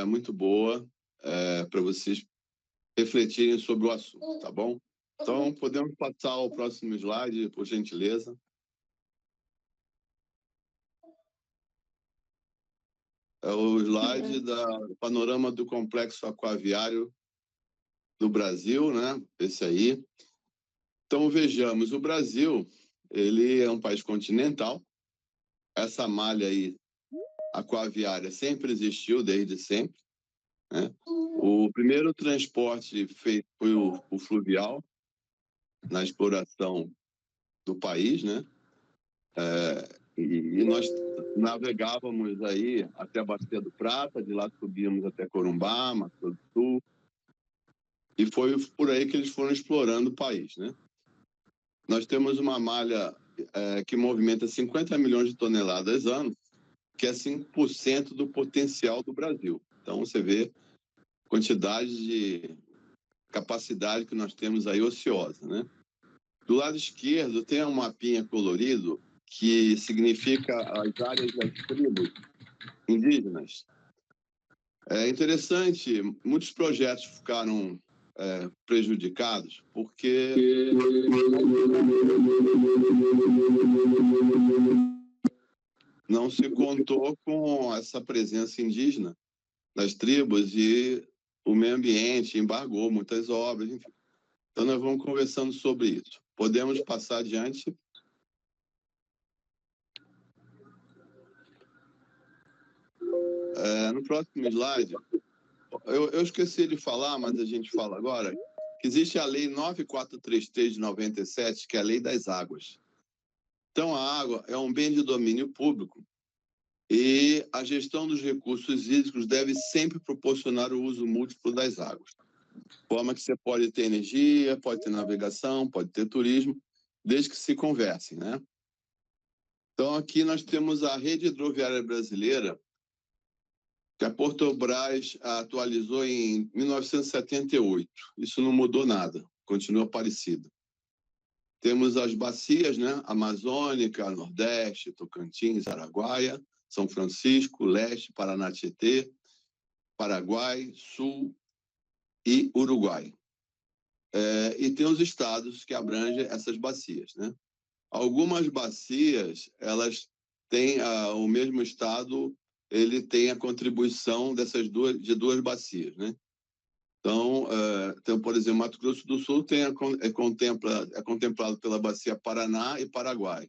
muito boa para vocês refletirem sobre o assunto, tá bom? Então, podemos passar ao próximo slide, por gentileza. É o slide do panorama do complexo aquaviário do Brasil, né? Esse aí. Então, vejamos, o Brasil, ele é um país continental. Essa malha aí, aquaviária, sempre existiu, desde sempre, né? O primeiro transporte feito foi o fluvial, na exploração do país, né? E nós navegávamos aí até a Bacia do Prata, de lá subíamos até Corumbá, Mato Grosso do Sul, e foi por aí que eles foram explorando o país, né? Nós temos uma malha que movimenta 50 milhões de toneladas ano, que é 5% do potencial do Brasil. Então, você vê a quantidade de capacidade que nós temos aí ociosa, né? Do lado esquerdo tem um mapinha colorido que significa as áreas das tribos indígenas. É interessante, muitos projetos ficaram prejudicados porque não se contou com essa presença indígena das tribos e o meio ambiente embargou muitas obras, enfim. Então, nós vamos conversando sobre isso. Podemos passar adiante? No próximo slide, eu esqueci de falar, mas a gente fala agora, que existe a Lei 9433 de 97, que é a Lei das Águas. Então, a água é um bem de domínio público e a gestão dos recursos hídricos deve sempre proporcionar o uso múltiplo das águas. De forma que você pode ter energia, pode ter navegação, pode ter turismo, desde que se conversem, né? Então, aqui nós temos a Rede Hidroviária Brasileira, que a Petrobras atualizou em 1978. Isso não mudou nada, continua parecido. Temos as bacias, né? Amazônica, Nordeste, Tocantins, Araguaia, São Francisco, Leste, Paraná, Tietê, Paraguai, Sul e Uruguai. E tem os estados que abrangem essas bacias, né? Algumas bacias, elas têm o mesmo estado, ele tem a contribuição de duas bacias, né? Então, por exemplo, Mato Grosso do Sul é contemplado pela bacia Paraná e Paraguai.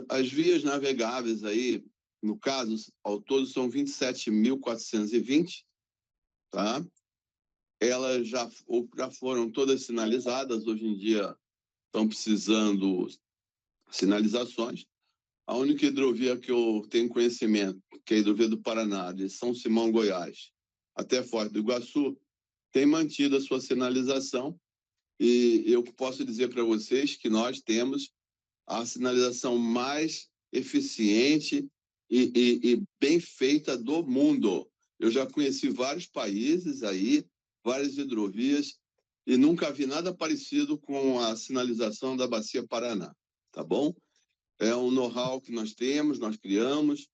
As vias navegáveis aí, no caso, ao todo são 27.420, tá? Elas já foram todas sinalizadas, hoje em dia estão precisando sinalizações. A única hidrovia que eu tenho conhecimento, que é a hidrovia do Paraná, de São Simão, Goiás, até Foz do Iguaçu, tem mantido a sua sinalização e eu posso dizer para vocês que nós temos a sinalização mais eficiente e bem feita do mundo. Eu já conheci vários países aí, várias hidrovias, e nunca vi nada parecido com a sinalização da Bacia Paraná, tá bom? É um know-how que nós temos, nós criamos,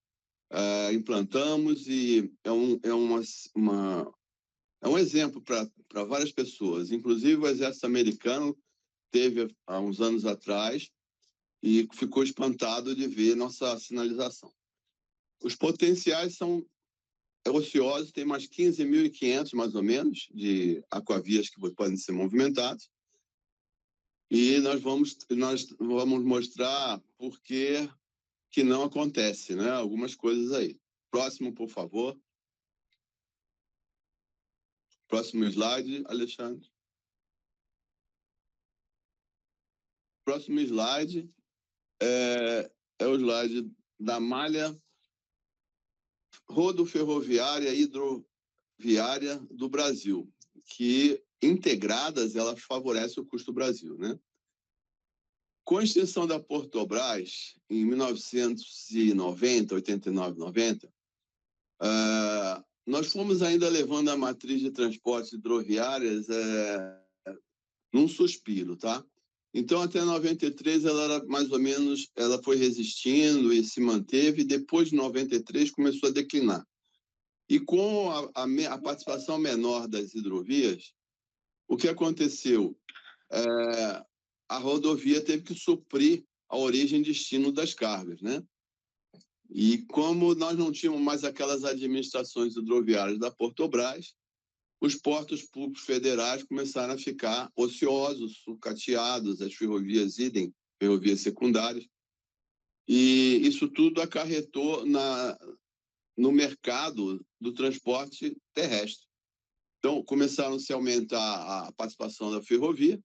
implantamos e é um exemplo para várias pessoas. Inclusive, o Exército Americano teve há uns anos atrás e ficou espantado de ver nossa sinalização. Os potenciais são ociosos, tem mais 15.500, mais ou menos, de aquavias que podem ser movimentados. E nós vamos mostrar por que não acontece, né? Algumas coisas aí. Próximo, por favor. Próximo slide, Alexandre. Próximo slide é o slide da malha rodoferroviária e hidroviária do Brasil, que integradas elas favorecem o custo do Brasil, né? Com a extensão da Petrobras, em 1990, 89, 90, nós fomos ainda levando a matriz de transportes hidroviárias num suspiro, tá? Então, até 93, ela era mais ou menos, ela foi resistindo e se manteve, e depois de 93 começou a declinar. E com a participação menor das hidrovias, o que aconteceu? A rodovia teve que suprir a origem e destino das cargas, né? E como nós não tínhamos mais aquelas administrações hidroviárias da Portobras, os portos públicos federais começaram a ficar ociosos, sucateados, as ferrovias idem, ferrovias secundárias, e isso tudo acarretou no mercado do transporte terrestre. Então, começaram a se aumentar a participação da ferrovia,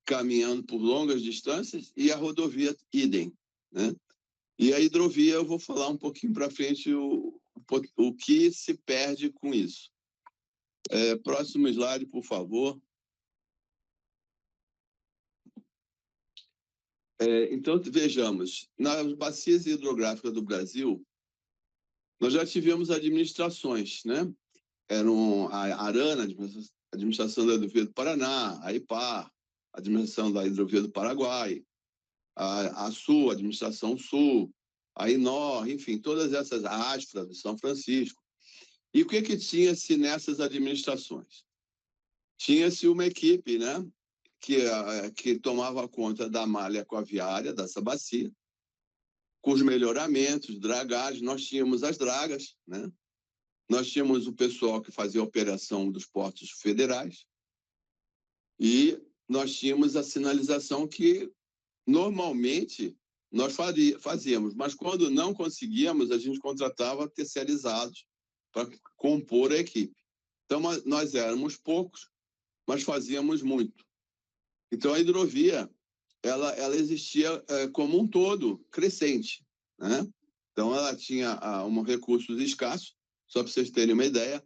caminhando por longas distâncias, e a rodovia idem, né? E a hidrovia, eu vou falar um pouquinho para frente o que se perde com isso. Próximo slide, por favor. Então, vejamos, nas bacias hidrográficas do Brasil, nós já tivemos administrações, né? Eram a ARANA, a administração da hidrovia do Paraná, a IPAR, a administração da hidrovia do Paraguai, a Sul, a administração Sul, a INOR, enfim, todas essas, a ASFRA de São Francisco. E o que tinha-se nessas administrações? Tinha-se uma equipe, né, que tomava conta da malha aquaviária dessa bacia, com os melhoramentos, dragagens. Nós tínhamos as dragas, né? Nós tínhamos o pessoal que fazia a operação dos portos federais e nós tínhamos a sinalização que normalmente nós fazíamos, mas quando não conseguíamos, a gente contratava terceirizados para compor a equipe. Então, nós éramos poucos, mas fazíamos muito. Então, a hidrovia, ela existia como um todo, crescente, né? Então, ela tinha recursos escassos, só para vocês terem uma ideia.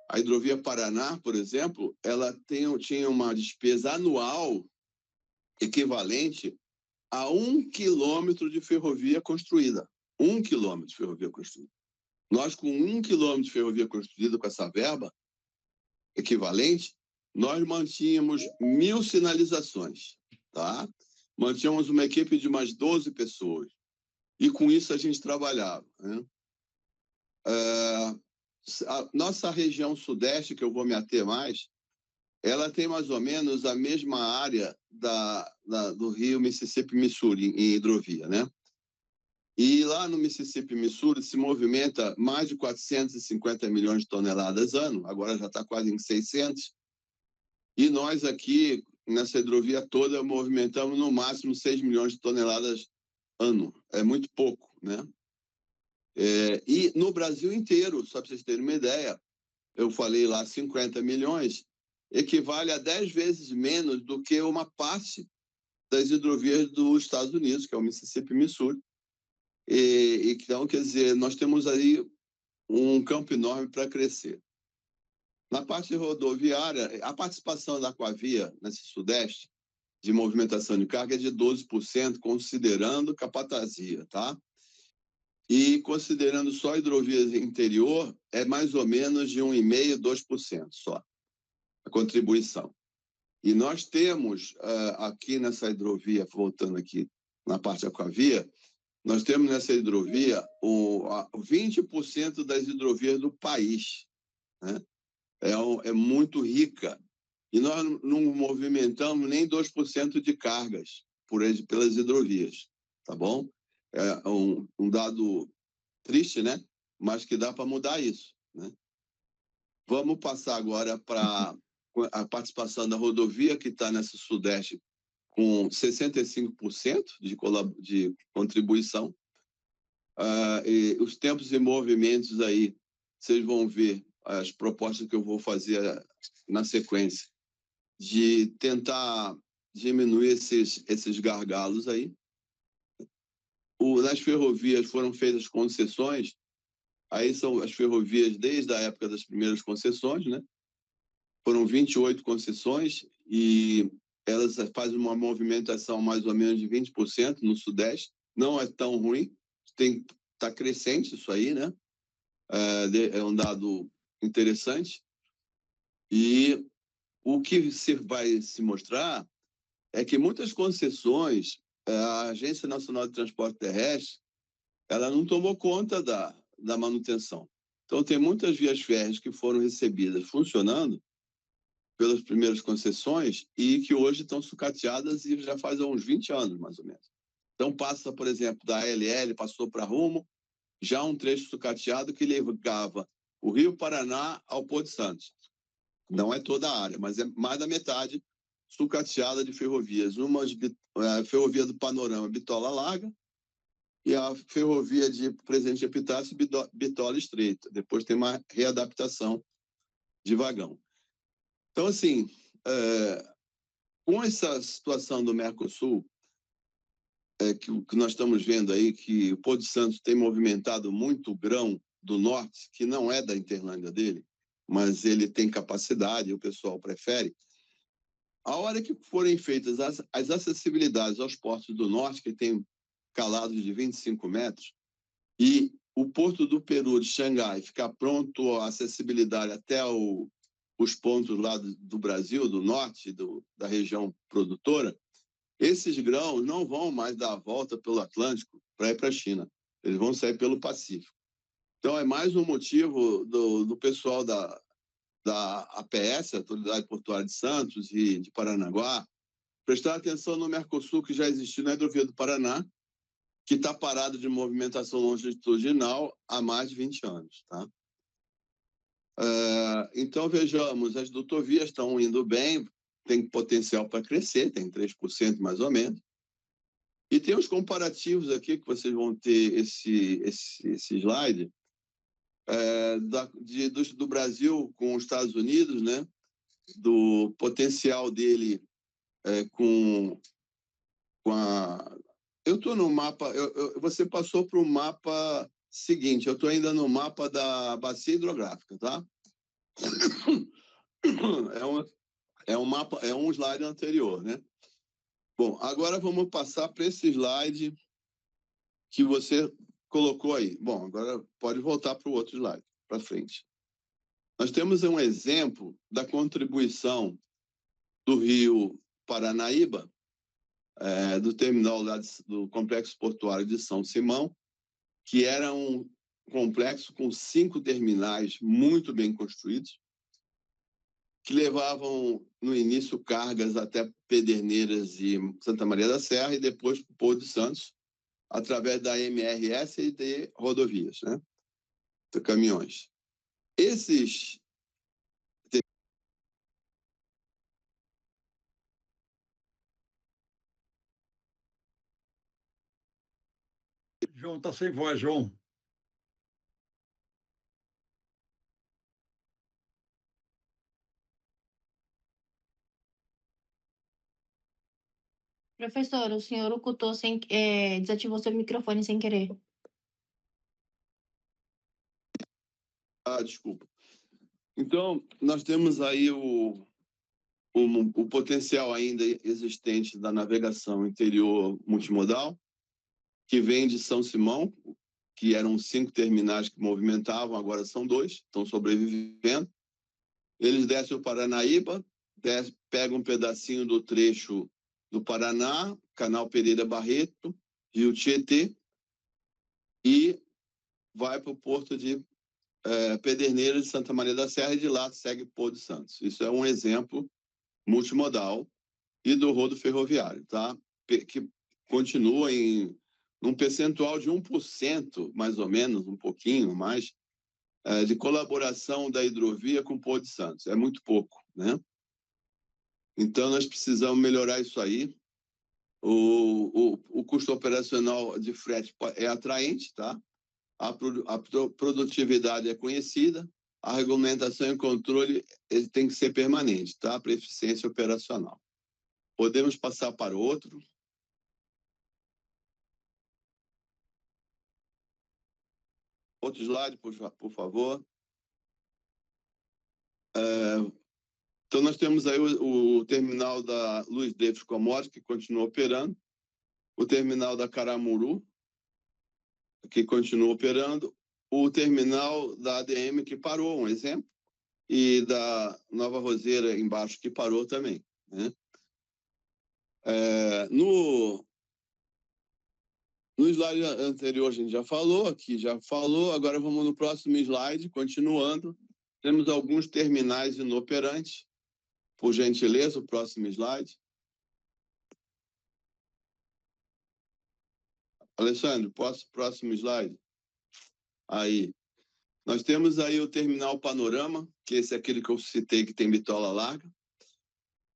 A hidrovia Paraná, por exemplo, ela tinha uma despesa anual equivalente a 1 quilômetro de ferrovia construída. 1 quilômetro de ferrovia construída. Nós, com 1 quilômetro de ferrovia construída, com essa verba equivalente, nós mantínhamos 1.000 sinalizações, tá? Mantínhamos uma equipe de umas 12 pessoas. E com isso a gente trabalhava, né? A nossa região sudeste, que eu vou me ater mais, ela tem mais ou menos a mesma área do rio Mississippi-Missouri, em hidrovia, né? E lá no Mississippi-Missouri se movimenta mais de 450 milhões de toneladas ano, agora já está quase em 600. E nós aqui, nessa hidrovia toda, movimentamos no máximo 6 milhões de toneladas ano. É muito pouco, né? E no Brasil inteiro, só para vocês terem uma ideia, eu falei lá 50 milhões, equivale a 10 vezes menos do que uma parte das hidrovias dos Estados Unidos, que é o Mississippi-Missouri. Então, quer dizer, nós temos aí um campo enorme para crescer. Na parte rodoviária, a participação da Aquavia nesse Sudeste de movimentação de carga é de 12%, considerando capatazia, tá? E considerando só hidrovias interior, é mais ou menos de 1,5%, 2% só, a contribuição. E nós temos aqui nessa hidrovia, voltando aqui na parte Aquavia, nós temos nessa hidrovia 20% das hidrovias do país, né? É muito rica. E nós não movimentamos nem 2% de cargas pelas hidrovias, tá bom? É um dado triste, né? Mas que dá para mudar isso, né? Vamos passar agora para a participação da rodovia, que está nessa Sudeste com 65% de contribuição. E os tempos e movimentos aí, vocês vão ver as propostas que eu vou fazer na sequência, de tentar diminuir esses gargalos aí. Nas ferrovias foram feitas concessões, aí são as ferrovias desde a época das primeiras concessões, né? Foram 28 concessões e elas fazem uma movimentação mais ou menos de 20% no Sudeste. Não é tão ruim, está crescente isso aí, né? É um dado interessante. E o que vai se mostrar é que muitas concessões, a Agência Nacional de Transporte Terrestre, ela não tomou conta da manutenção. Então, tem muitas vias férreas que foram recebidas funcionando pelas primeiras concessões e que hoje estão sucateadas e já faz uns 20 anos, mais ou menos. Então, passa, por exemplo, da ALL, passou para Rumo, já um trecho sucateado que ligava o Rio Paraná ao Porto de Santos. Não é toda a área, mas é mais da metade sucateada de ferrovias. Uma a ferrovia do Panorama, Bitola Larga, e a ferrovia de Presidente Epitácio, Bitola Estreita. Depois tem uma readaptação de vagão. Então, assim, com essa situação do Mercosul, que nós estamos vendo aí, que o Porto de Santos tem movimentado muito grão do norte, que não é da Interlândia dele, mas ele tem capacidade, o pessoal prefere. A hora que forem feitas as acessibilidades aos portos do norte, que tem calados de 25 metros, e o Porto do Peru de Xangai ficar pronto a acessibilidade até os pontos lá do Brasil, do norte, da região produtora, esses grãos não vão mais dar a volta pelo Atlântico para ir para a China. Eles vão sair pelo Pacífico. Então, é mais um motivo do pessoal da APS, Autoridade Portuária de Santos e de Paranaguá, prestar atenção no Mercosul, que já existiu na hidrovia do Paraná, que está parado de movimentação longitudinal há mais de 20 anos. Tá? Então, vejamos, as dutovias estão indo bem, tem potencial para crescer, tem 3% mais ou menos. E tem os comparativos aqui, que vocês vão ter esse slide, do Brasil com os Estados Unidos, né? Do potencial dele com a... Eu estou no mapa, você passou para o mapa seguinte, eu estou ainda no mapa da bacia hidrográfica, tá? É um slide anterior, né? Bom, agora vamos passar para esse slide que você colocou aí. Bom, agora pode voltar para o outro slide, para frente. Nós temos um exemplo da contribuição do Rio Paranaíba, do terminal lá do Complexo Portuário de São Simão, que era um complexo com 5 terminais muito bem construídos, que levavam, no início, cargas até Pederneiras e Santa Maria da Serra e depois para o Porto de Santos, através da MRS e de rodovias, né? De caminhões. Esses... João, está sem voz, João. Professor, o senhor ocultou desativou seu microfone sem querer. Desculpa. Então, nós temos aí o potencial ainda existente da navegação interior multimodal, que vem de São Simão, que eram 5 terminais que movimentavam, agora são 2, estão sobrevivendo. Eles descem o Paranaíba, pegam um pedacinho do trecho do Paraná, Canal Pereira Barreto, Rio Tietê, e vai para o porto de Pederneiras de Santa Maria da Serra, e de lá segue Porto de Santos. Isso é um exemplo multimodal e do rodo ferroviário, tá? Que continua num percentual de 1%, mais ou menos, um pouquinho mais, de colaboração da hidrovia com o Porto de Santos. É muito pouco, né? Então, nós precisamos melhorar isso aí. O custo operacional de frete é atraente, tá? A produtividade é conhecida, a regulamentação e controle tem que ser permanente, tá? Para eficiência operacional. Podemos passar para o outro. Outro slide, por favor. Então, nós temos aí o terminal da Luiz Davis Commodities, que continua operando, o terminal da Caramuru, que continua operando, o terminal da ADM, que parou, um exemplo, e da Nova Roseira, embaixo, que parou também, né? No slide anterior a gente já falou, aqui já falou, agora vamos no próximo slide, continuando. Temos alguns terminais inoperantes. Por gentileza, o próximo slide. Alexandre, próximo slide. Aí. Nós temos aí o terminal Panorama, que esse é aquele que eu citei que tem bitola larga.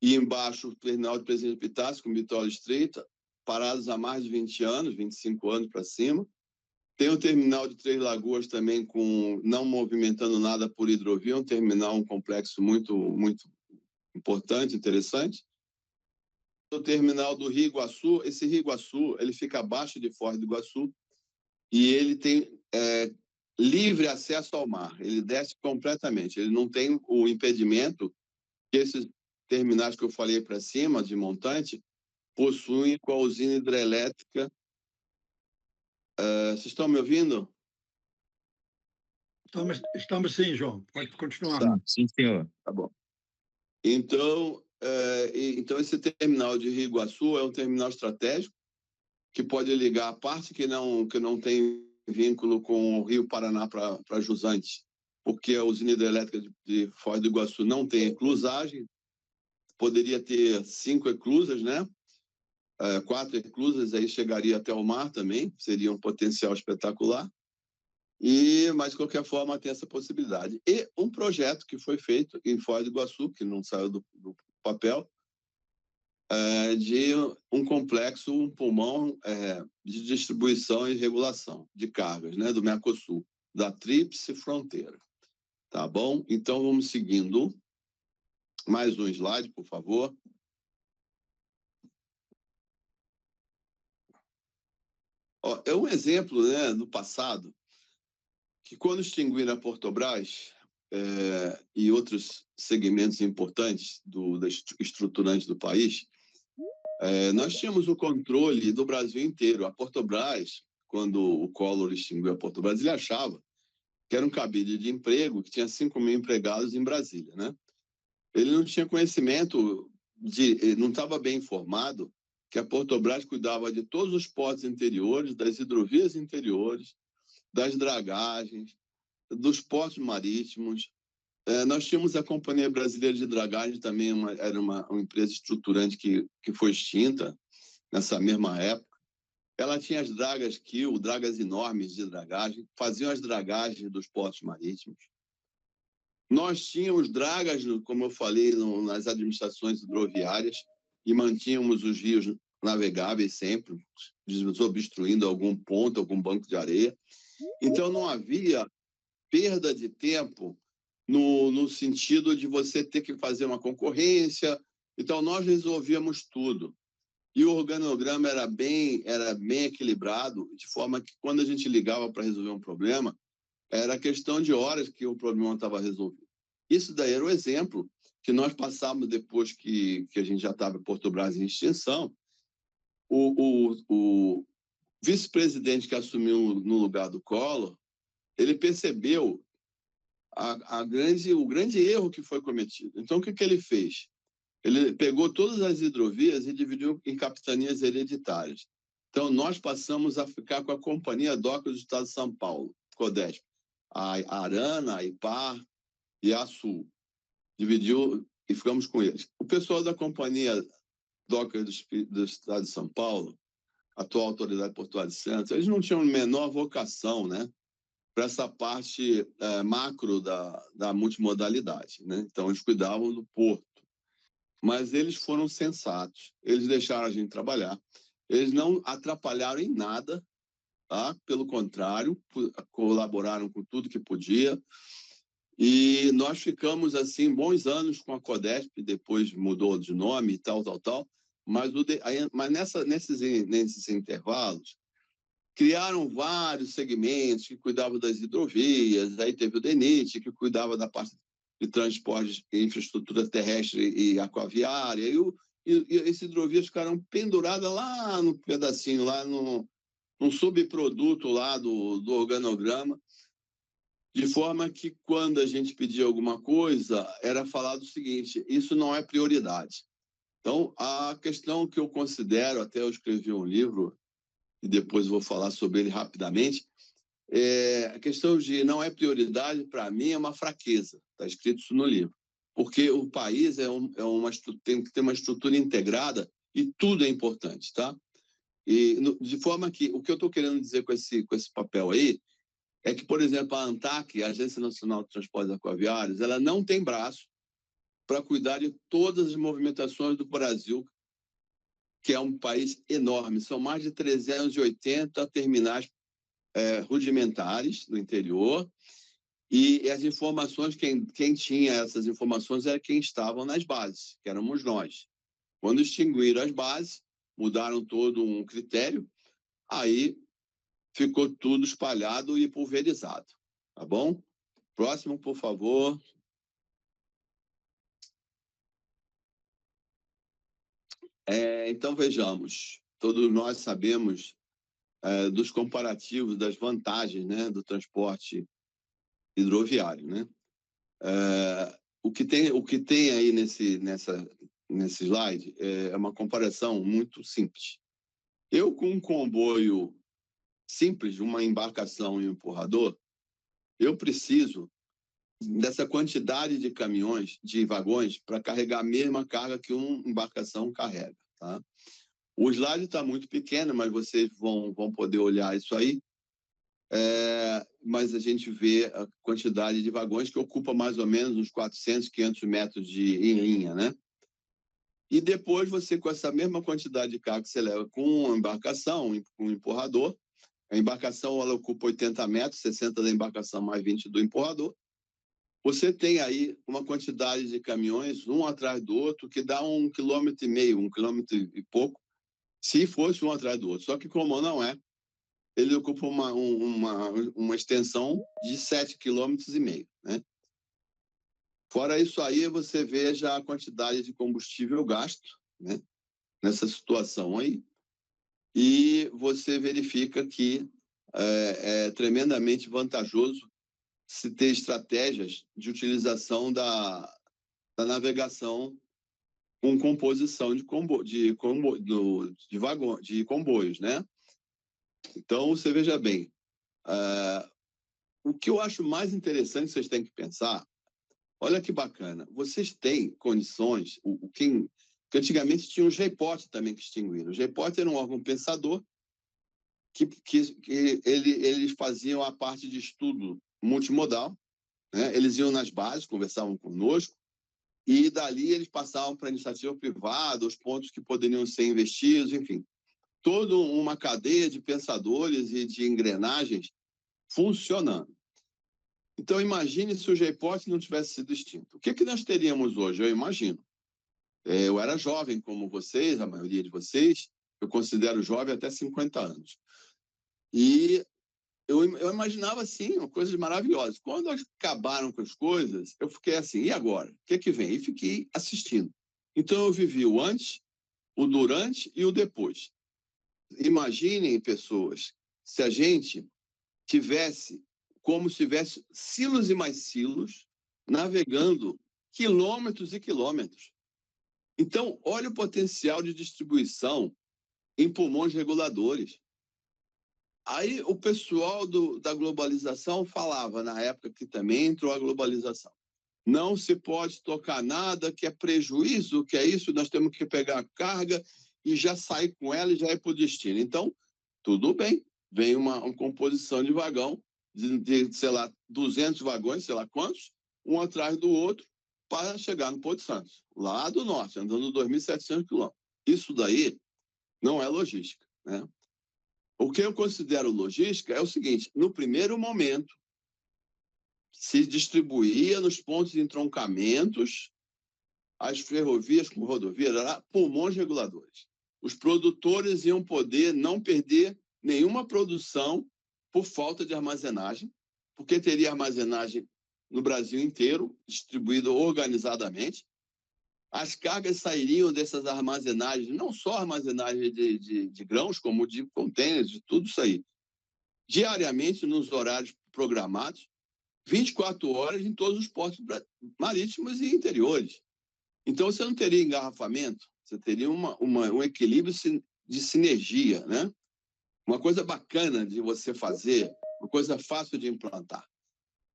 E embaixo o terminal de Presidente Epitácio, com bitola estreita, parados há mais de 20 anos, 25 anos para cima. Tem o terminal de Três Lagoas também, com não movimentando nada por hidrovia, um terminal, um complexo muito, muito importante, interessante. O terminal do Rio Iguaçu, esse Rio Iguaçu, ele fica abaixo de Foz do Iguaçu e ele tem livre acesso ao mar, ele desce completamente, ele não tem o impedimento que esses terminais que eu falei para cima, de montante, possuem com a usina hidrelétrica. Vocês estão me ouvindo? Estamos sim, João. Pode continuar. Tá. Sim, senhor. Tá bom. Então, esse terminal de Rio Iguaçu é um terminal estratégico que pode ligar a parte que não tem vínculo com o Rio Paraná para Jusante, porque a usina hidrelétrica de Foz do Iguaçu não tem eclusagem, poderia ter 5 eclusas, né? 4 eclusas, aí chegaria até o mar também, seria um potencial espetacular. Mas, de qualquer forma, tem essa possibilidade. E um projeto que foi feito em Foz do Iguaçu, que não saiu do papel, de um complexo, um pulmão de distribuição e regulação de cargas, né, do Mercosul, da Tríplice Fronteira. Tá bom? Então, vamos seguindo. Mais um slide, por favor. É um exemplo, né, do passado, que quando extinguiram a Portobras e outros segmentos importantes estruturantes do país, nós tínhamos o controle do Brasil inteiro. A Portobras, quando o Collor extinguiu a Portobras, ele achava que era um cabide de emprego, que tinha 5 mil empregados em Brasília, né? Ele não tinha conhecimento, não estava bem informado que a Portobras cuidava de todos os portos interiores, das hidrovias interiores, das dragagens, dos portos marítimos. Nós tínhamos a Companhia Brasileira de Dragagem, também era uma empresa estruturante que foi extinta nessa mesma época. Ela tinha as dragas Kiel, dragas enormes de dragagem, faziam as dragagens dos portos marítimos. Nós tínhamos dragas, como eu falei, nas administrações hidroviárias e mantínhamos os rios navegáveis sempre, desobstruindo algum ponto, algum banco de areia. Então, não havia perda de tempo no sentido de você ter que fazer uma concorrência. Então, nós resolvíamos tudo. E o organograma era bem equilibrado, de forma que, quando a gente ligava para resolver um problema, era questão de horas que o problema estava resolvido. Isso daí era o exemplo que nós passamos depois que a gente já estava em Portobras em extinção. O vice-presidente que assumiu no lugar do Collor, ele percebeu o grande erro que foi cometido. Então, o que ele fez? Ele pegou todas as hidrovias e dividiu em capitanias hereditárias. Então, nós passamos a ficar com a Companhia Docas do Estado de São Paulo, CODESP, a Arana, a IPAR e a Sul. Dividiu e ficamos com eles. O pessoal da Companhia Docas do Estado de São Paulo, atual Autoridade Portuária de Santos, eles não tinham a menor vocação, né, para essa parte macro da multimodalidade, né? Então, eles cuidavam do porto. Mas eles foram sensatos, eles deixaram a gente trabalhar, eles não atrapalharam em nada, tá? Pelo contrário, colaboraram com tudo que podia, e nós ficamos, assim, bons anos com a CODESP, depois mudou de nome e tal, mas nesses intervalos, criaram vários segmentos que cuidavam das hidrovias, aí teve o DENIT, que cuidava da parte de transporte, infraestrutura terrestre e aquaviária, e essas hidrovias ficaram penduradas lá no pedacinho, lá num subproduto lá do organograma, de forma que, quando a gente pedia alguma coisa, era falado o seguinte: isso não é prioridade. Então, a questão que eu considero, até eu escrevi um livro, e depois vou falar sobre ele rapidamente, a questão de não é prioridade, para mim, é uma fraqueza. Está escrito isso no livro. Porque o país tem que ter uma estrutura integrada e tudo é importante, tá? E, de forma que, o que eu estou querendo dizer com esse papel aí, é que, por exemplo, a ANTAC, a Agência Nacional de Transportes Aquaviários, ela não tem braço para cuidar de todas as movimentações do Brasil, que é um país enorme. São mais de 380 terminais rudimentares no interior, e as informações, quem tinha essas informações era quem estava nas bases, que éramos nós. Quando extinguiram as bases, mudaram todo um critério, aí ficou tudo espalhado e pulverizado, tá bom? Próximo, por favor. Então, vejamos. Todos nós sabemos dos comparativos, das vantagens, né, do transporte hidroviário, né? O que tem aí nesse slide é uma comparação muito simples. Eu, com um comboio simples, uma embarcação e um empurrador, eu preciso dessa quantidade de caminhões, de vagões, para carregar a mesma carga que uma embarcação carrega, tá? O slide está muito pequeno, mas vocês vão poder olhar isso aí. Mas a gente vê a quantidade de vagões que ocupa mais ou menos uns 400, 500 metros em linha, né? E depois você, com essa mesma quantidade de carga que você leva com uma embarcação, com um empurrador, a embarcação ela ocupa 80 metros, 60 da embarcação mais 20 do empurrador, você tem aí uma quantidade de caminhões, um atrás do outro, que dá 1,5 km, 1 km e pouco, se fosse um atrás do outro. Só que como não é, ele ocupa uma extensão de 7,5 km, né? Fora isso aí, você veja a quantidade de combustível gasto, né, nessa situação aí, e você verifica que é tremendamente vantajoso se ter estratégias de utilização da navegação com composição de comboios, né? Então, você veja bem, o que eu acho mais interessante, vocês têm que pensar, olha que bacana, vocês têm condições, que antigamente tinha o GEPOT também que extinguiram. O GEPOT era um órgão pensador que eles faziam a parte de estudo multimodal, né? Eles iam nas bases, conversavam conosco, e dali eles passavam para a iniciativa privada, os pontos que poderiam ser investidos, enfim. Toda uma cadeia de pensadores e de engrenagens funcionando. Então, imagine se o GEPOT não tivesse sido extinto. O que nós teríamos hoje? Eu imagino. Eu era jovem como vocês, a maioria de vocês, eu considero jovem até 50 anos. E eu imaginava, assim, coisas maravilhosas. Quando acabaram com as coisas, eu fiquei assim, e agora? O que vem? E fiquei assistindo. Então, eu vivi o antes, o durante e o depois. Imaginem, pessoas, se a gente tivesse como se tivesse silos e mais silos navegando quilômetros e quilômetros. Então, olha o potencial de distribuição em pulmões reguladores. Aí o pessoal da globalização falava, na época que também entrou a globalização, não se pode tocar nada, que é prejuízo, que é isso, nós temos que pegar a carga e já sair com ela e já ir para o destino. Então, tudo bem, vem uma composição de vagão, sei lá, 200 vagões, sei lá quantos, um atrás do outro, para chegar no Porto Santos, lá do norte, andando 2.700 quilômetros. Isso daí não é logística, né? O que eu considero logística é o seguinte, no primeiro momento, se distribuía nos pontos de entroncamentos, as ferrovias com rodovias, pulmões reguladores. Os produtores iam poder não perder nenhuma produção por falta de armazenagem, porque teria armazenagem no Brasil inteiro, distribuída organizadamente. As cargas sairiam dessas armazenagens, não só armazenagem de grãos, como de contêineres, de tudo isso aí, diariamente nos horários programados, 24 horas em todos os portos marítimos e interiores. Então, você não teria engarrafamento, Você teria um equilíbrio de sinergia, né? Uma coisa bacana de você fazer, uma coisa fácil de implantar.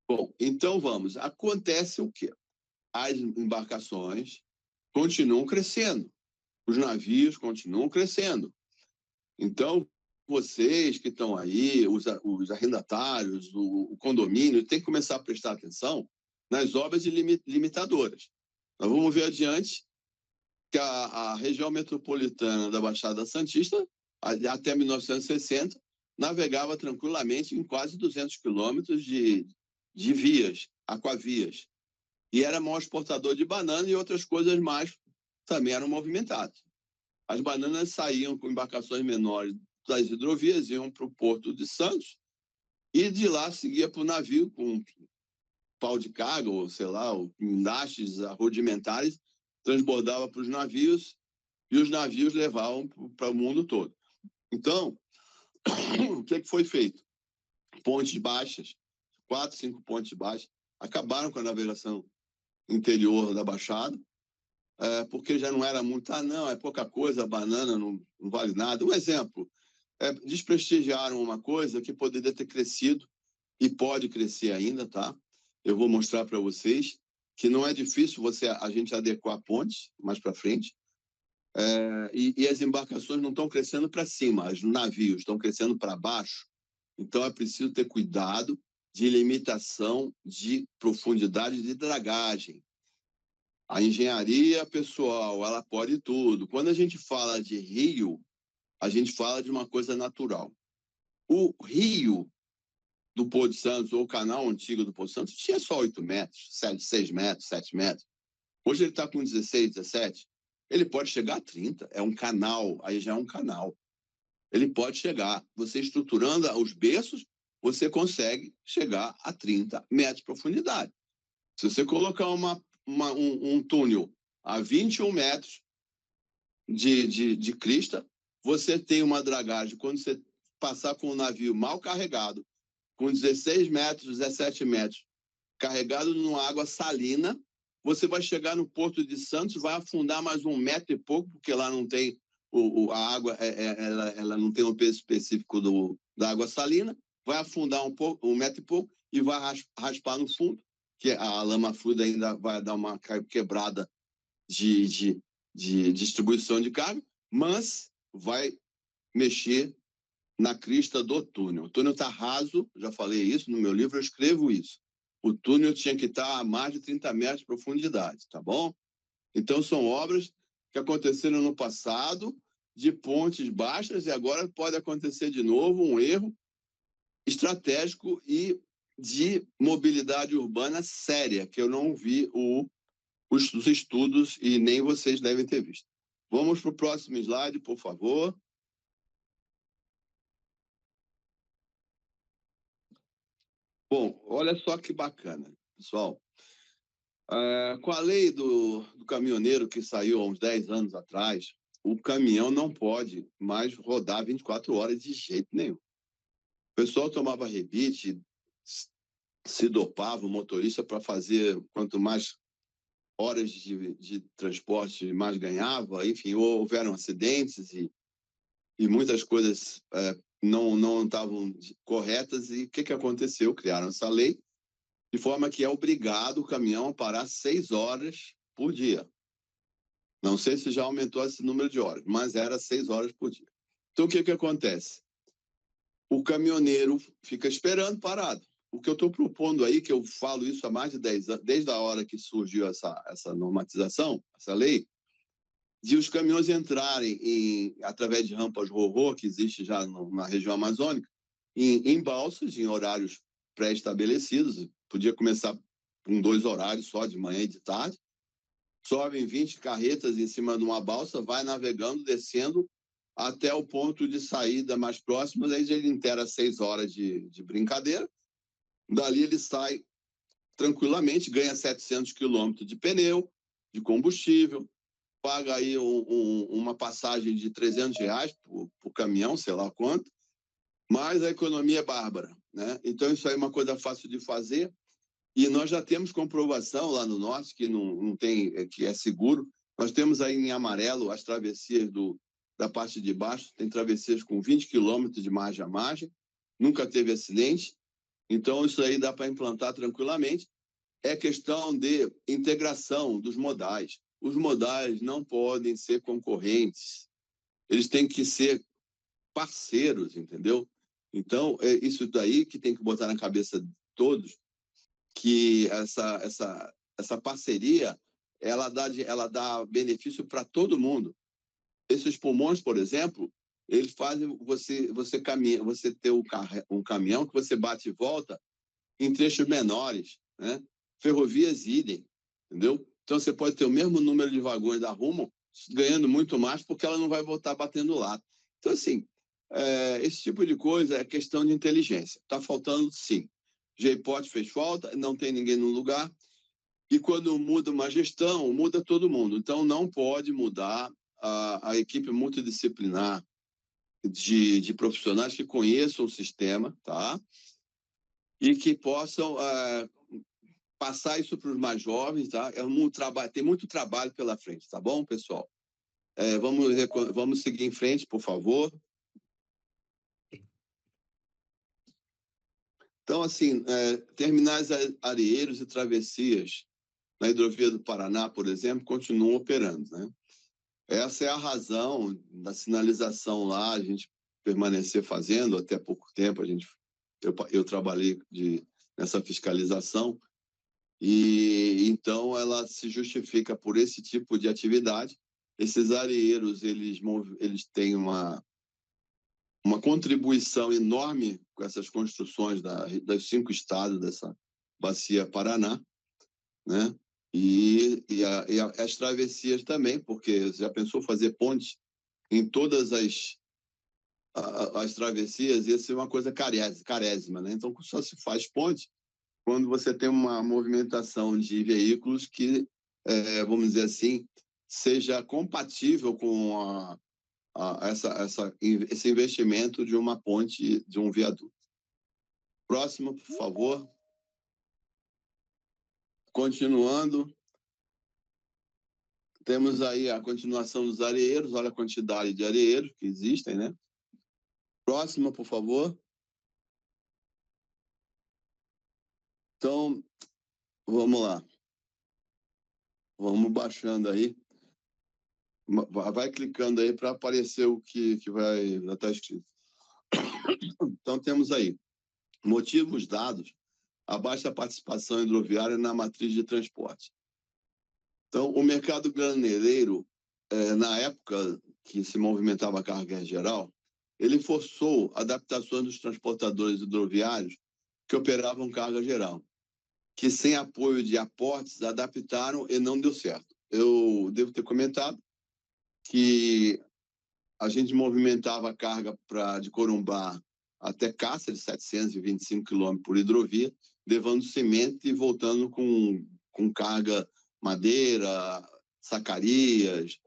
Bom, então vamos. Acontece o quê? As embarcações continuam crescendo, os navios continuam crescendo. Então, vocês que estão aí, os arrendatários, o condomínio, tem que começar a prestar atenção nas obras limitadoras. Nós vamos ver adiante que a região metropolitana da Baixada Santista, até 1960, navegava tranquilamente em quase 200 quilômetros de vias, aquavias. E era maior exportador de banana e outras coisas mais também eram movimentadas. As bananas saíam com embarcações menores das hidrovias, iam para o Porto de Santos, e de lá seguia para o navio com pau de carga, ou sei lá, guindastes rudimentares, transbordava para os navios, e os navios levavam para o mundo todo. Então, o que foi feito? Pontes baixas, 4, 5 pontes baixas, acabaram com a navegação interior da Baixada, porque já não era muito, não, é pouca coisa, a banana não vale nada. Um exemplo, desprestigiaram uma coisa que poderia ter crescido e pode crescer ainda, tá? Eu vou mostrar para vocês que não é difícil a gente adequar pontes mais para frente, e as embarcações não estão crescendo para cima, os navios estão crescendo para baixo. Então é preciso ter cuidado de limitação de profundidade de dragagem. A engenharia pessoal, ela pode tudo. Quando a gente fala de rio, a gente fala de uma coisa natural. O rio do Porto de Santos, ou o canal antigo do Porto de Santos, tinha só 8 metros, 6 metros, 7 metros. Hoje ele está com 16, 17. Ele pode chegar a 30. É um canal, aí já é um canal. Ele pode chegar. Você estruturando os berços, você consegue chegar a 30 metros de profundidade. Se você colocar um túnel a 21 metros de crista, você tem uma dragagem. Quando você passar com um navio mal carregado, com 16 metros, 17 metros, carregado numa água salina, você vai chegar no Porto de Santos, vai afundar mais 1 metro e pouco, porque lá não tem a água, ela não tem um peso específico da água salina, vai afundar 1 metro e pouco e vai raspar no fundo, que a lama fluida ainda vai dar uma quebrada de distribuição de carga, mas vai mexer na crista do túnel. O túnel está raso, já falei isso no meu livro, eu escrevo isso. O túnel tinha que estar a mais de 30 metros de profundidade, tá bom? Então, são obras que aconteceram no passado, de pontes baixas, e agora pode acontecer de novo um erro estratégico e de mobilidade urbana séria, que eu não vi os estudos e nem vocês devem ter visto. Vamos para o próximo slide, por favor. Bom, olha só que bacana, pessoal. Com a lei do caminhoneiro que saiu há uns 10 anos atrás, o caminhão não pode mais rodar 24 horas de jeito nenhum. O pessoal tomava rebite, se dopava o motorista para fazer quanto mais horas de transporte mais ganhava, enfim, houveram acidentes e muitas coisas não estavam corretas. E o que aconteceu? Criaram essa lei, de forma que é obrigado o caminhão a parar 6 horas por dia. Não sei se já aumentou esse número de horas, mas era 6 horas por dia. Então, o que acontece? O caminhoneiro fica esperando parado. O que eu estou propondo aí, que eu falo isso há mais de 10 anos, desde a hora que surgiu essa normatização, essa lei, de os caminhões entrarem através de rampas ro-ro, que existe já na região amazônica, em balsas, em horários pré-estabelecidos. Podia começar com 2 horários só, de manhã e de tarde. Sobem 20 carretas em cima de uma balsa, vai navegando, descendo até o ponto de saída mais próximo. Aí ele inteira 6 horas de brincadeira. Dali ele sai tranquilamente, ganha 700 quilômetros de pneu, de combustível, paga aí uma passagem de R$300 por caminhão, sei lá quanto, mas a economia é bárbara, né? Então, isso aí é uma coisa fácil de fazer, e nós já temos comprovação lá no norte que não tem, que é seguro. Nós temos aí em amarelo as travessias da parte de baixo, tem travessias com 20 quilômetros de margem a margem, nunca teve acidente, então isso aí dá para implantar tranquilamente. É questão de integração dos modais. Os modais não podem ser concorrentes, eles têm que ser parceiros, entendeu? Então, é isso daí que tem que botar na cabeça de todos, que essa parceria ela dá benefício para todo mundo. Esses pulmões, por exemplo, eles fazem você caminha, você ter um caminhão que você bate e volta em trechos menores, né? Ferrovias idem, entendeu? Então você pode ter o mesmo número de vagões da Rumo ganhando muito mais porque ela não vai voltar batendo lá. Então, assim, esse tipo de coisa é questão de inteligência. Está faltando, sim. J-Pot fez falta, não tem ninguém no lugar. E quando muda uma gestão, muda todo mundo. Então, não pode mudar a equipe multidisciplinar de profissionais que conheçam o sistema, tá? E que possam passar isso para os mais jovens, tá? Tem muito trabalho pela frente, tá bom, pessoal? Vamos seguir em frente, por favor. Então, assim, terminais areeiros e travessias na hidrovia do Paraná, por exemplo, continuam operando, né? Essa é a razão da sinalização lá, a gente permanecer fazendo, até pouco tempo eu trabalhei nessa fiscalização, e então ela se justifica por esse tipo de atividade. Esses areeiros, eles têm uma contribuição enorme com essas construções das 5 estados dessa bacia Paraná, né? E as travessias também, porque você já pensou fazer pontes em todas as travessias? Ia ser uma coisa carésima, né? Então, só se faz ponte quando você tem uma movimentação de veículos que, vamos dizer assim, seja compatível com esse investimento de uma ponte, de um viaduto. Próximo, por favor. Continuando, temos aí a continuação dos areeiros, olha a quantidade de areeiros que existem, né? Próxima, por favor. Então, vamos lá. Vamos baixando aí. Vai clicando aí para aparecer o que vai já estar escrito. Então, temos aí motivos dados a baixa participação hidroviária na matriz de transporte. Então, o mercado graneleiro, na época que se movimentava a carga geral, ele forçou adaptações dos transportadores hidroviários que operavam carga geral, que sem apoio de aportes adaptaram e não deu certo. Eu devo ter comentado que a gente movimentava a carga de Corumbá até Cáceres, 725 quilômetros por hidrovia, levando cimento e voltando com carga madeira, sacarias,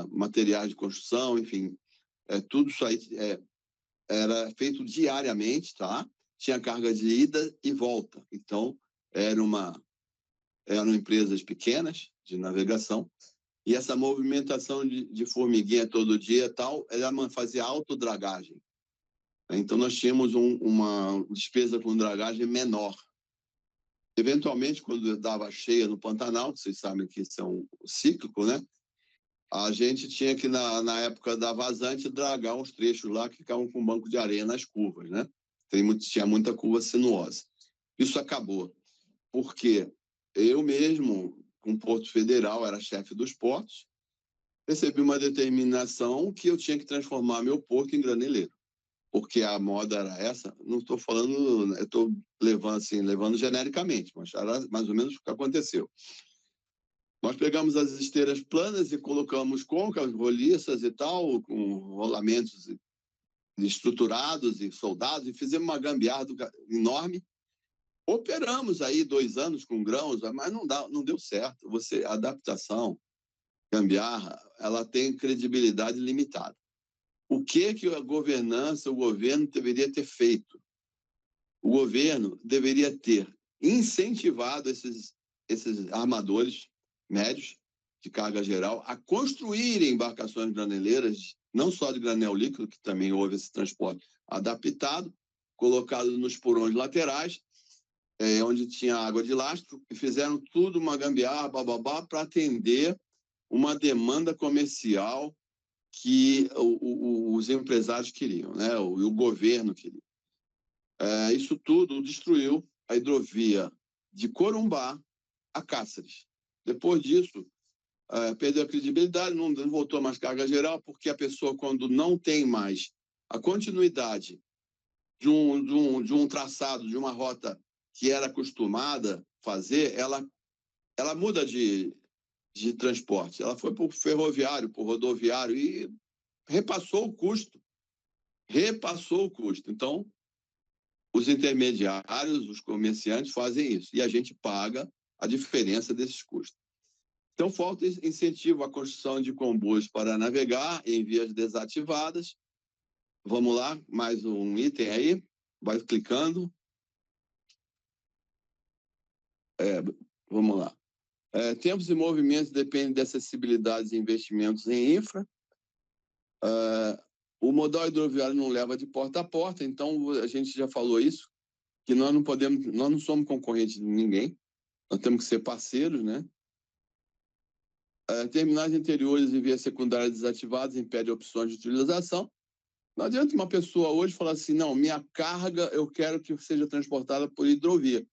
materiais de construção, enfim, tudo isso aí era feito diariamente, tá? Tinha carga de ida e volta. Então, eram empresas pequenas de navegação, e essa movimentação de formiguinha todo dia tal, ela fazia autodragagem. Então, nós tínhamos uma despesa com dragagem menor. Eventualmente, quando dava cheia no Pantanal, que vocês sabem que isso é um cíclico, né? A gente tinha que, na época da vazante, dragar uns trechos lá que ficavam com banco de areia nas curvas, né? Tinha muita curva sinuosa. Isso acabou. Porque eu mesmo, com Porto Federal, era chefe dos portos, recebi uma determinação que eu tinha que transformar meu porto em graneleiro. Porque a moda era essa, não estou falando, eu estou levando genericamente, mas era mais ou menos o que aconteceu. Nós pegamos as esteiras planas e colocamos côncavas, roliças e tal, com rolamentos estruturados e soldados, e fizemos uma gambiarra enorme. Operamos aí 2 anos com grãos, mas não deu certo. A adaptação, gambiarra, ela tem credibilidade limitada. O que a governança, o governo deveria ter feito? O governo deveria ter incentivado esses armadores médios de carga geral a construírem embarcações graneleiras, não só de granel líquido, que também houve esse transporte adaptado, colocado nos porões laterais, onde tinha água de lastro, e fizeram tudo uma gambiarra, para atender uma demanda comercial que os empresários queriam, né? O governo queria. Isso tudo destruiu a hidrovia de Corumbá a Cáceres. Depois disso, perdeu a credibilidade, não voltou mais carga geral, porque a pessoa, quando não tem mais a continuidade de um traçado, de uma rota que era acostumada a fazer, ela muda de transporte. Ela foi para o ferroviário, para o rodoviário e repassou o custo. Então, os intermediários, os comerciantes fazem isso e a gente paga a diferença desses custos. Então, falta incentivo à construção de comboios para navegar em vias desativadas. Vamos lá, mais um item aí. Vai clicando. Vamos lá. Tempos e movimentos dependem de acessibilidade e investimentos em infra. O modal hidroviário não leva de porta a porta, então a gente já falou isso, que nós não somos concorrentes de ninguém, nós temos que ser parceiros, né? Terminais interiores e vias secundárias desativadas impedem opções de utilização. Não adianta uma pessoa hoje falar assim, não, minha carga eu quero que seja transportada por hidrovia.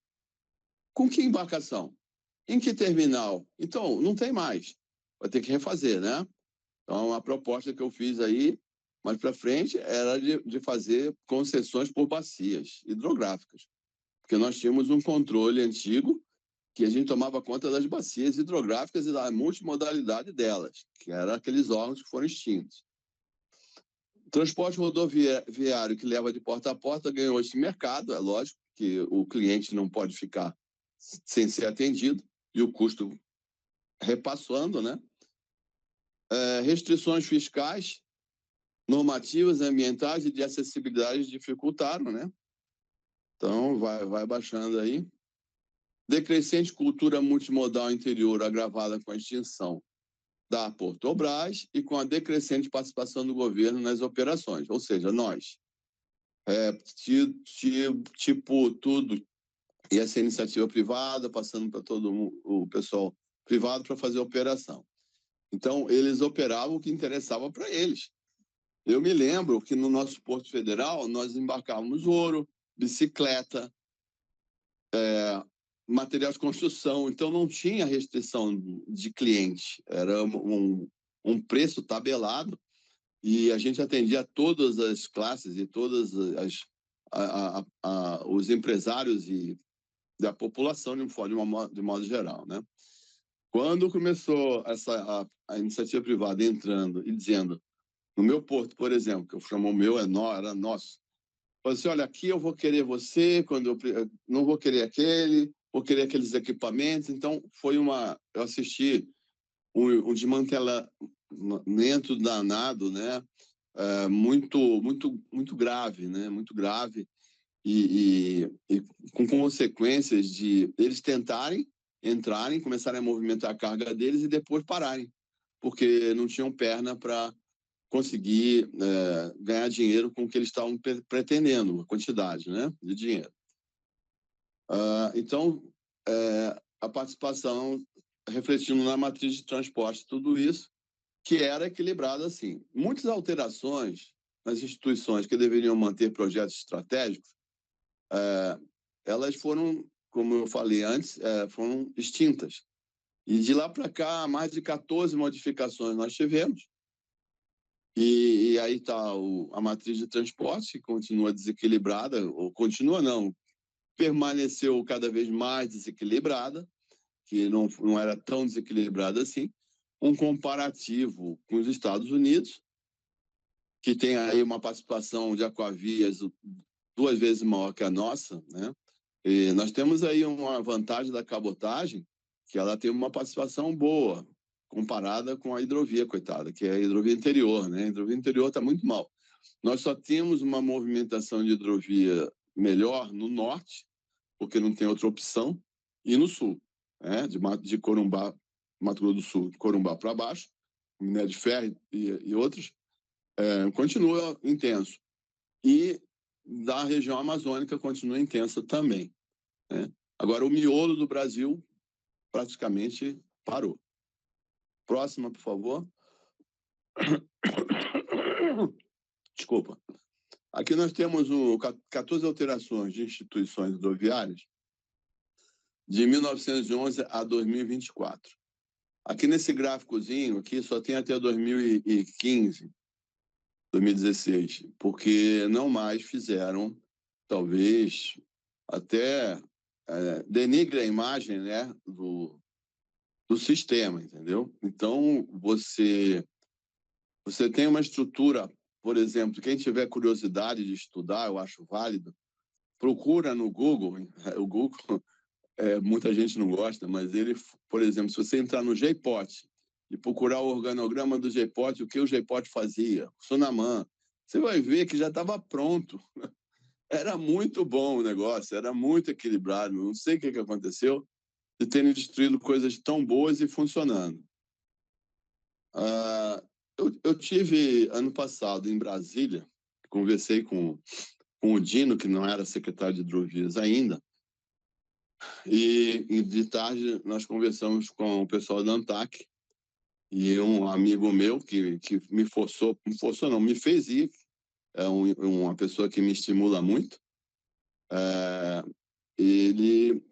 Com que embarcação? Em que terminal? Então, não tem mais. Vai ter que refazer, né? Então, a proposta que eu fiz aí, mais para frente, era de fazer concessões por bacias hidrográficas. Porque nós tínhamos um controle antigo que a gente tomava conta das bacias hidrográficas e da multimodalidade delas, que eram aqueles órgãos que foram extintos. O transporte rodoviário que leva de porta a porta ganhou esse mercado, é lógico que o cliente não pode ficar sem ser atendido e o custo repassando, né? Restrições fiscais, normativas ambientais e de acessibilidade dificultaram, né? Então, vai baixando aí. Decrescente cultura multimodal interior agravada com a extinção da Portobras e com a decrescente participação do governo nas operações, ou seja, nós. Tipo, tudo ia ser iniciativa privada, passando para todo o pessoal privado para fazer a operação. Então, eles operavam o que interessava para eles. Eu me lembro que no nosso Porto Federal, nós embarcávamos ouro, bicicleta, material de construção, então não tinha restrição de cliente, era um preço tabelado e a gente atendia todas as classes e todas os empresários e da população de modo geral, né? Quando começou a iniciativa privada entrando e dizendo, no meu porto, por exemplo, que eu chamo o meu, era nosso, falou assim, olha, aqui eu vou querer você, quando eu não vou querer aquele, vou querer aqueles equipamentos. Então, eu assisti um desmantelamento danado, né? Muito grave, né? Muito grave e com consequências de eles tentarem entrarem, começarem a movimentar a carga deles e depois pararem, porque não tinham perna para conseguir ganhar dinheiro com o que eles estavam pretendendo, a quantidade, né, de dinheiro. Então, a participação refletindo na matriz de transporte, tudo isso, que era equilibrado assim. Muitas alterações nas instituições que deveriam manter projetos estratégicos, elas foram, como eu falei antes, foram extintas. E de lá para cá, mais de 14 modificações nós tivemos. E aí está a matriz de transporte, que continua desequilibrada, ou continua não, permaneceu cada vez mais desequilibrada, que não era tão desequilibrada assim. Um comparativo com os Estados Unidos, que tem aí uma participação de aquavias 2 vezes maior que a nossa, né? E nós temos aí uma vantagem da cabotagem, que ela tem uma participação boa, comparada com a hidrovia, coitada, que é a hidrovia interior, né? A hidrovia interior está muito mal. Nós só temos uma movimentação de hidrovia melhor no norte, porque não tem outra opção, e no sul, né? De Corumbá Mato Grosso do Sul, Corumbá para baixo, minério de ferro e outros, continua intenso. E da região amazônica continua intensa também, né? Agora, o miolo do Brasil praticamente parou. Próxima, por favor. Desculpa. Aqui nós temos 14 alterações de instituições rodoviárias de 1911 a 2024. Aqui nesse gráficozinho, aqui só tem até 2015, 2016, porque não mais fizeram, talvez, até denigre a imagem, né, do sistema, entendeu? Então, você tem uma estrutura, por exemplo, quem tiver curiosidade de estudar, eu acho válido, procura no Google. O Google, muita gente não gosta, mas ele, por exemplo, se você entrar no JPOT e procurar o organograma do JPOT, o que o JPOT fazia, o Sunaman, você vai ver que já estava pronto. Era muito bom o negócio, era muito equilibrado. Não sei o que aconteceu de terem destruído coisas tão boas e funcionando. Eu tive, ano passado, em Brasília, conversei com o Dino, que não era secretário de Hidrovias ainda, e de tarde nós conversamos com o pessoal da ANTAC, e um amigo meu que me me fez ir, uma pessoa que me estimula muito, ele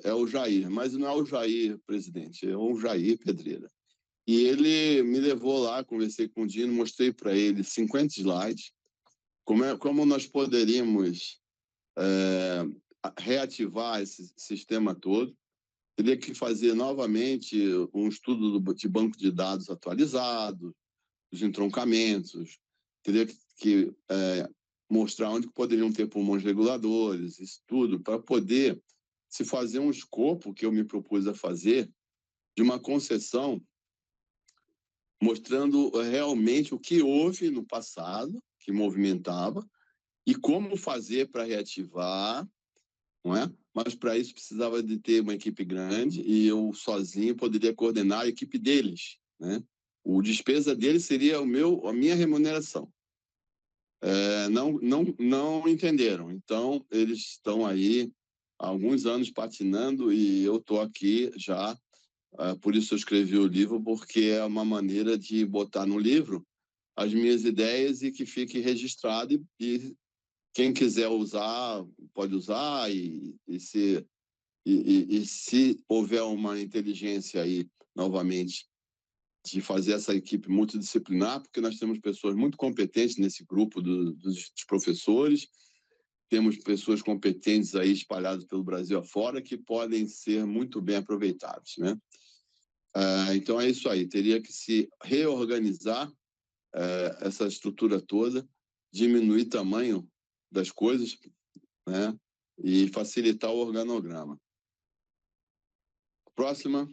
é o Jair, mas não é o Jair presidente, é o Jair Pedreira. E ele me levou lá, conversei com o Dino, mostrei para ele 50 slides, como nós poderíamos reativar esse sistema todo. Teria que fazer novamente um estudo de banco de dados atualizado, os entroncamentos, teria que mostrar onde poderiam ter pulmões reguladores, isso tudo, para poder se fazer um escopo que eu me propus a fazer de uma concessão mostrando realmente o que houve no passado, que movimentava, e como fazer para reativar, não é? Mas para isso precisava de ter uma equipe grande e eu sozinho poderia coordenar a equipe deles, né? O despesa deles seria a minha remuneração. Não entenderam. Então, eles estão aí há alguns anos patinando e eu estou aqui já. Por isso eu escrevi o livro, porque é uma maneira de botar no livro as minhas ideias e que fique registrado e quem quiser usar, pode usar e se houver uma inteligência aí, novamente, de fazer essa equipe multidisciplinar, porque nós temos pessoas muito competentes nesse grupo dos professores, temos pessoas competentes aí espalhadas pelo Brasil afora que podem ser muito bem aproveitadas, né? Então é isso aí, teria que se reorganizar essa estrutura toda, diminuir o tamanho das coisas, né? E facilitar o organograma. Próxima.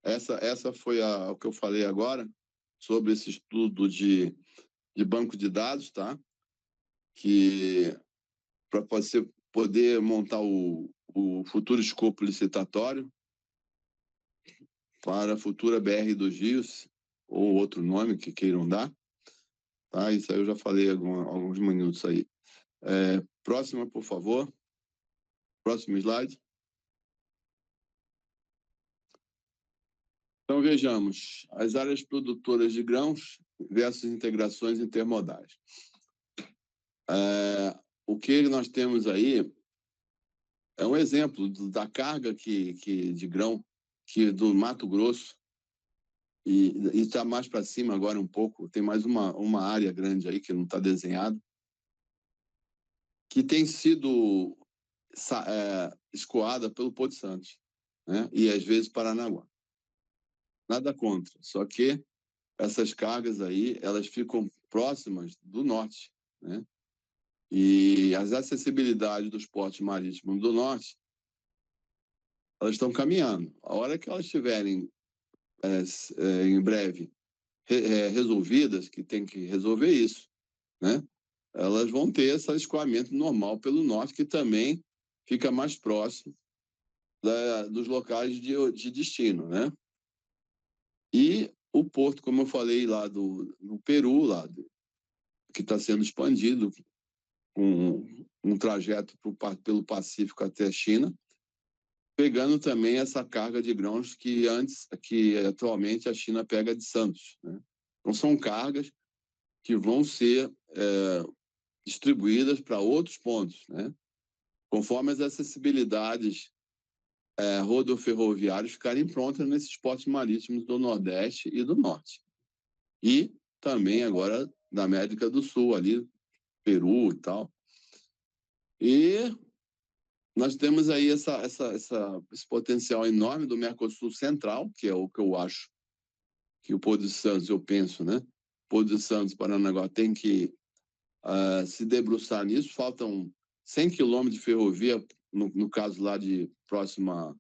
Essa foi o que eu falei agora sobre esse estudo de banco de dados, tá? Que para você poder montar o futuro escopo licitatório para a futura BR dos Rios, ou outro nome que queiram dar, tá? Isso aí eu já falei alguns minutos aí. Próxima, por favor. Próximo slide. Então, vejamos as áreas produtoras de grãos versus integrações intermodais. O que nós temos aí é um exemplo da carga de grão do Mato Grosso, e está mais para cima agora um pouco, tem mais uma área grande aí que não está desenhada, que tem sido escoada pelo Porto de Santos, né? E às vezes Paranaguá. Nada contra, só que essas cargas aí, elas ficam próximas do norte, né? E as acessibilidades dos portos marítimos do norte, elas estão caminhando. A hora que elas estiverem, em breve, resolvidas, que tem que resolver isso, né? Elas vão ter esse escoamento normal pelo norte, que também fica mais próximo dos locais de destino, né? E o porto, como eu falei, lá no Peru, que está sendo expandido com um trajeto pelo Pacífico até a China, pegando também essa carga de grãos que atualmente a China pega de Santos, né? Então, são cargas que vão ser distribuídas para outros pontos, né? Conforme as acessibilidades rodoferroviárias ficarem prontas nesses portos marítimos do Nordeste e do Norte. E também agora da América do Sul, ali, Peru e tal. E nós temos aí esse potencial enorme do Mercosul Central, que é o que eu acho que o Porto de Santos, eu penso, né? Porto de Santos, Paranaguá, tem que se debruçar nisso. Faltam 100 quilômetros de ferrovia, no caso lá de próxima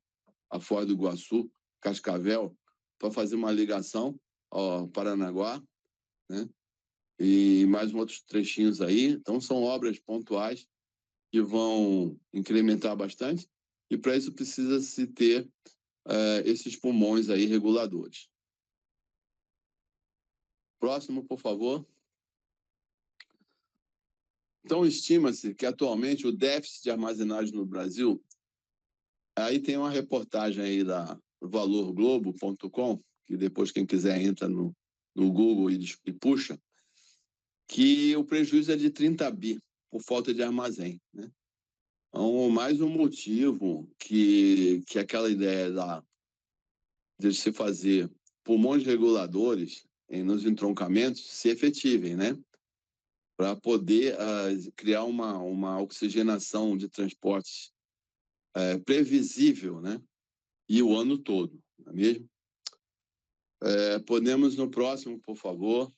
a Foz do Iguaçu, Cascavel, para fazer uma ligação ao Paranaguá, né? E mais outros trechinhos aí. Então, são obras pontuais que vão incrementar bastante, e para isso precisa-se ter esses pulmões aí reguladores. Próximo, por favor. Então, estima-se que atualmente o déficit de armazenagem no Brasil, aí tem uma reportagem aí da valorglobo.com, que depois quem quiser entra no Google e puxa, que o prejuízo é de 30 bi por falta de armazém, né? Então, mais um motivo que aquela ideia de se fazer pulmões reguladores nos entroncamentos se efetivem, né? Para poder criar uma oxigenação de transportes previsível, né? E o ano todo, não é mesmo? Podemos no próximo, por favor.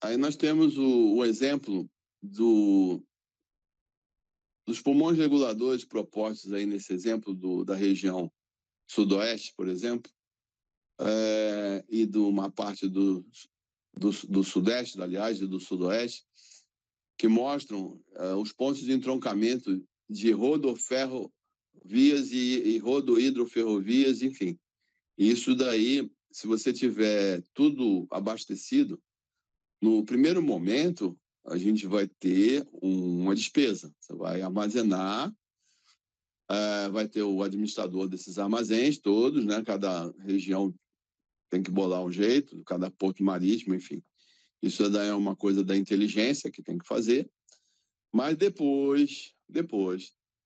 Aí nós temos o exemplo dos pulmões reguladores propostos aí nesse exemplo da região sudoeste, por exemplo, e de uma parte do sudeste, aliás, e do sudoeste, que mostram os pontos de entroncamento de rodoferrovias e rodohidroferrovias, enfim. Isso daí, se você tiver tudo abastecido, no primeiro momento, a gente vai ter uma despesa. Você vai armazenar, vai ter o administrador desses armazéns todos, né? Cada região tem que bolar um jeito, cada porto marítimo, enfim. Isso daí é uma coisa da inteligência que tem que fazer. Mas depois,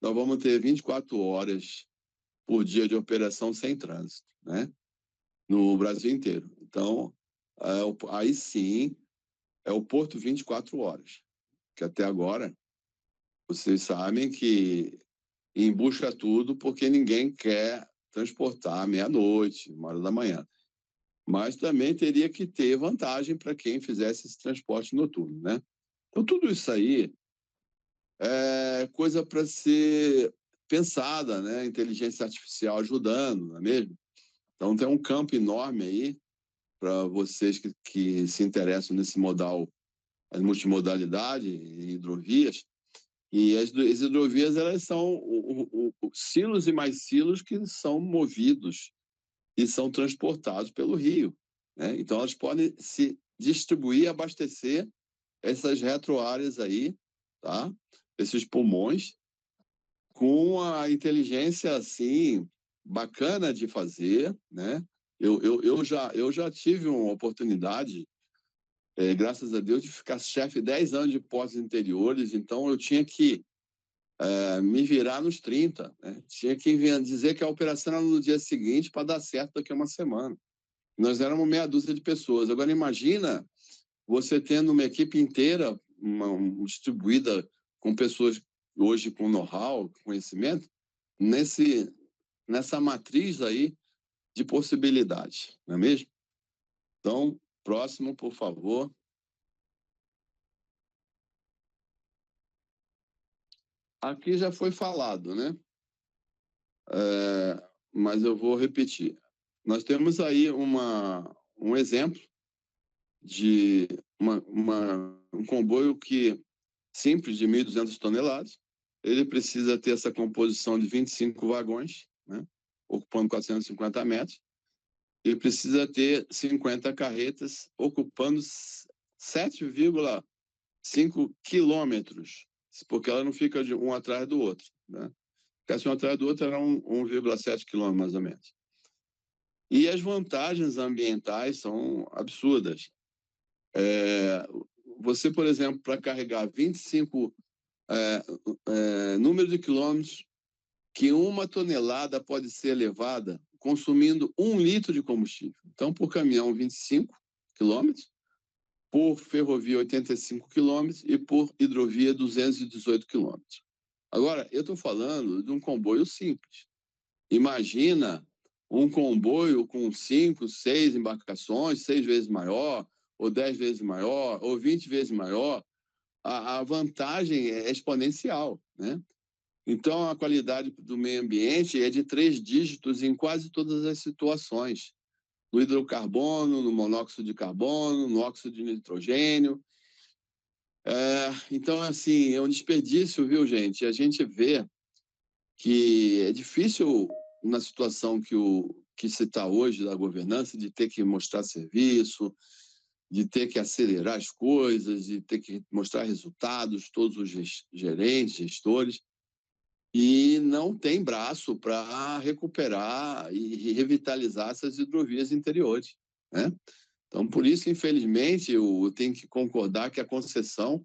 nós vamos ter 24 horas por dia de operação sem trânsito, né? No Brasil inteiro. Então, aí sim, é o Porto 24 horas. Que até agora, vocês sabem que embucha tudo porque ninguém quer transportar à meia-noite, 1h da manhã. Mas também teria que ter vantagem para quem fizesse esse transporte noturno, né? Então, tudo isso aí é coisa para ser pensada, né? Inteligência artificial ajudando, não é mesmo? Então, tem um campo enorme aí para vocês que se interessam nesse modal, as multimodalidade e hidrovias. E as hidrovias, elas são silos e mais silos que são movidos e são transportados pelo rio, né? Então, elas podem se distribuir e abastecer essas retroáreas aí, tá? Esses pulmões, com a inteligência, assim, bacana de fazer, né? Eu já tive uma oportunidade, graças a Deus, de ficar chefe 10 anos de postos interiores, então eu tinha que me virar nos 30, né? Tinha que dizer que a operação era no dia seguinte para dar certo daqui a uma semana. Nós éramos meia dúzia de pessoas. Agora, imagina você tendo uma equipe inteira distribuída com pessoas hoje com know-how, conhecimento, nessa matriz aí de possibilidades, não é mesmo? Então, próximo, por favor. Aqui já foi falado, né? Mas eu vou repetir. Nós temos aí um exemplo de um comboio que simples de 1.200 toneladas. Ele precisa ter essa composição de 25 vagões, né, ocupando 450 metros. Ele precisa ter 50 carretas, ocupando 7,5 quilômetros, porque ela não fica de um atrás do outro, né? Ficasse um atrás do outro, era 1,7 quilômetros, mais ou menos. E as vantagens ambientais são absurdas. Você, por exemplo, para carregar 25 número de quilômetros que uma tonelada pode ser levada consumindo 1 litro de combustível. Então, por caminhão, 25 quilômetros, por ferrovia, 85 quilômetros e por hidrovia, 218 quilômetros. Agora, eu estou falando de um comboio simples. Imagina um comboio com 5, 6 embarcações, 6 vezes maior, ou 10 vezes maior, ou 20 vezes maior. A vantagem é exponencial, né? Então, a qualidade do meio ambiente é de 3 dígitos em quase todas as situações. No hidrocarbono, no monóxido de carbono, no óxido de nitrogênio. Então, assim, é um desperdício, viu, gente? A gente vê que é difícil, na situação que se está hoje da governança, de ter que mostrar serviço, de ter que acelerar as coisas, de ter que mostrar resultados, todos os gerentes, gestores, e não tem braço para recuperar e revitalizar essas hidrovias interiores, né? Então, por isso, infelizmente, eu tenho que concordar que a concessão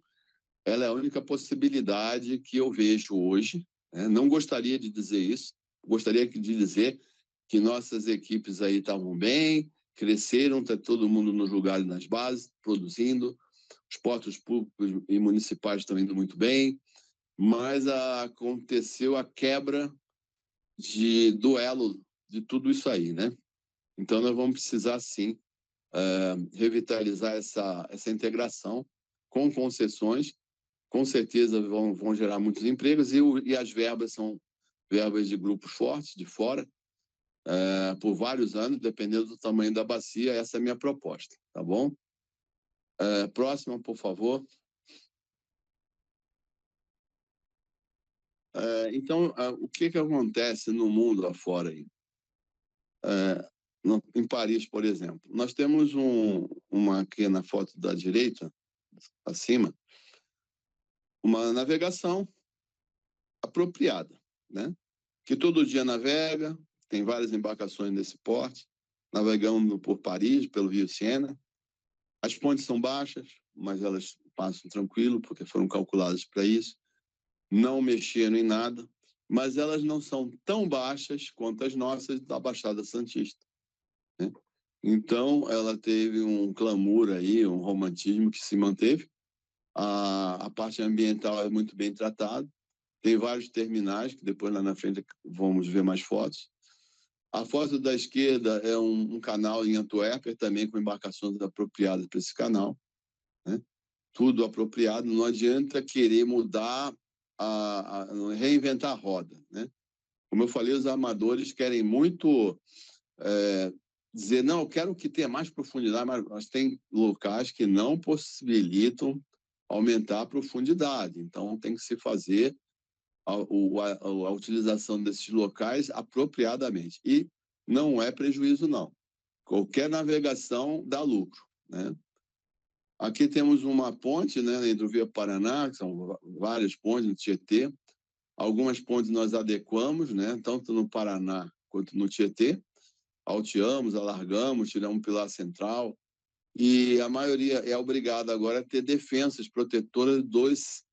ela é a única possibilidade que eu vejo hoje, né? Não gostaria de dizer isso, gostaria de dizer que nossas equipes aí estavam bem, cresceram, está todo mundo nos lugares, nas bases, produzindo, os portos públicos e municipais estão indo muito bem, mas aconteceu a quebra de duelo de tudo isso aí, né? Então, nós vamos precisar, sim, revitalizar essa integração com concessões. Com certeza vão gerar muitos empregos e as verbas são verbas de grupos fortes, de fora, por vários anos, dependendo do tamanho da bacia. Essa é a minha proposta, tá bom? Próxima, por favor. Então, o que acontece no mundo lá fora aí? Em Paris, por exemplo, nós temos aqui na foto da direita, acima, uma navegação apropriada, né? Que todo dia navega, tem várias embarcações nesse porte, navegando por Paris, pelo Rio Sena. As pontes são baixas, mas elas passam tranquilo, porque foram calculadas para isso. Não mexeram em nada, mas elas não são tão baixas quanto as nossas da Baixada Santista, né? Então, ela teve um clamor aí, um romantismo que se manteve. A parte ambiental é muito bem tratada. Tem vários terminais, que depois lá na frente vamos ver mais fotos. A foto da esquerda é um canal em Antuérpia, também com embarcações apropriadas para esse canal, né? Tudo apropriado, não adianta querer mudar, reinventar a roda, né? Como eu falei, os armadores querem muito dizer, não, eu quero que tenha mais profundidade, mas tem locais que não possibilitam aumentar a profundidade, então tem que se fazer a utilização desses locais apropriadamente. E não é prejuízo, não. Qualquer navegação dá lucro, né? Aqui temos uma ponte, né, na Hidrovia Paraná, que são várias pontes no Tietê. Algumas pontes nós adequamos, né, tanto no Paraná quanto no Tietê. Alteamos, alargamos, tiramos um pilar central. E a maioria é obrigada agora a ter defensas protetoras dos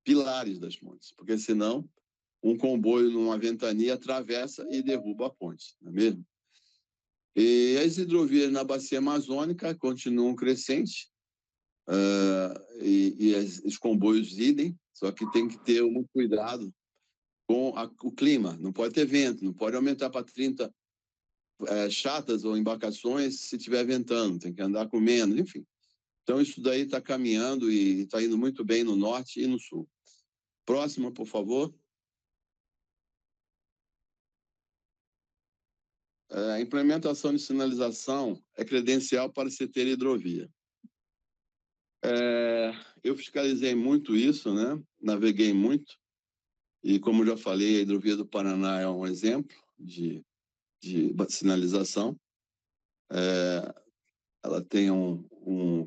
pilares das pontes, porque senão um comboio numa ventania atravessa e derruba a ponte, não é mesmo? E as hidrovias na bacia amazônica continuam crescentes, e os comboios idem, só que tem que ter um cuidado com o clima, não pode ter vento, não pode aumentar para 30 chatas ou embarcações se estiver ventando, tem que andar com menos, enfim. Então, isso daí está caminhando e está indo muito bem no norte e no sul. Próxima, por favor. A implementação de sinalização é credencial para se ter hidrovia. Eu fiscalizei muito isso, né? Naveguei muito. E, como eu já falei, a hidrovia do Paraná é um exemplo de sinalização. Ela tem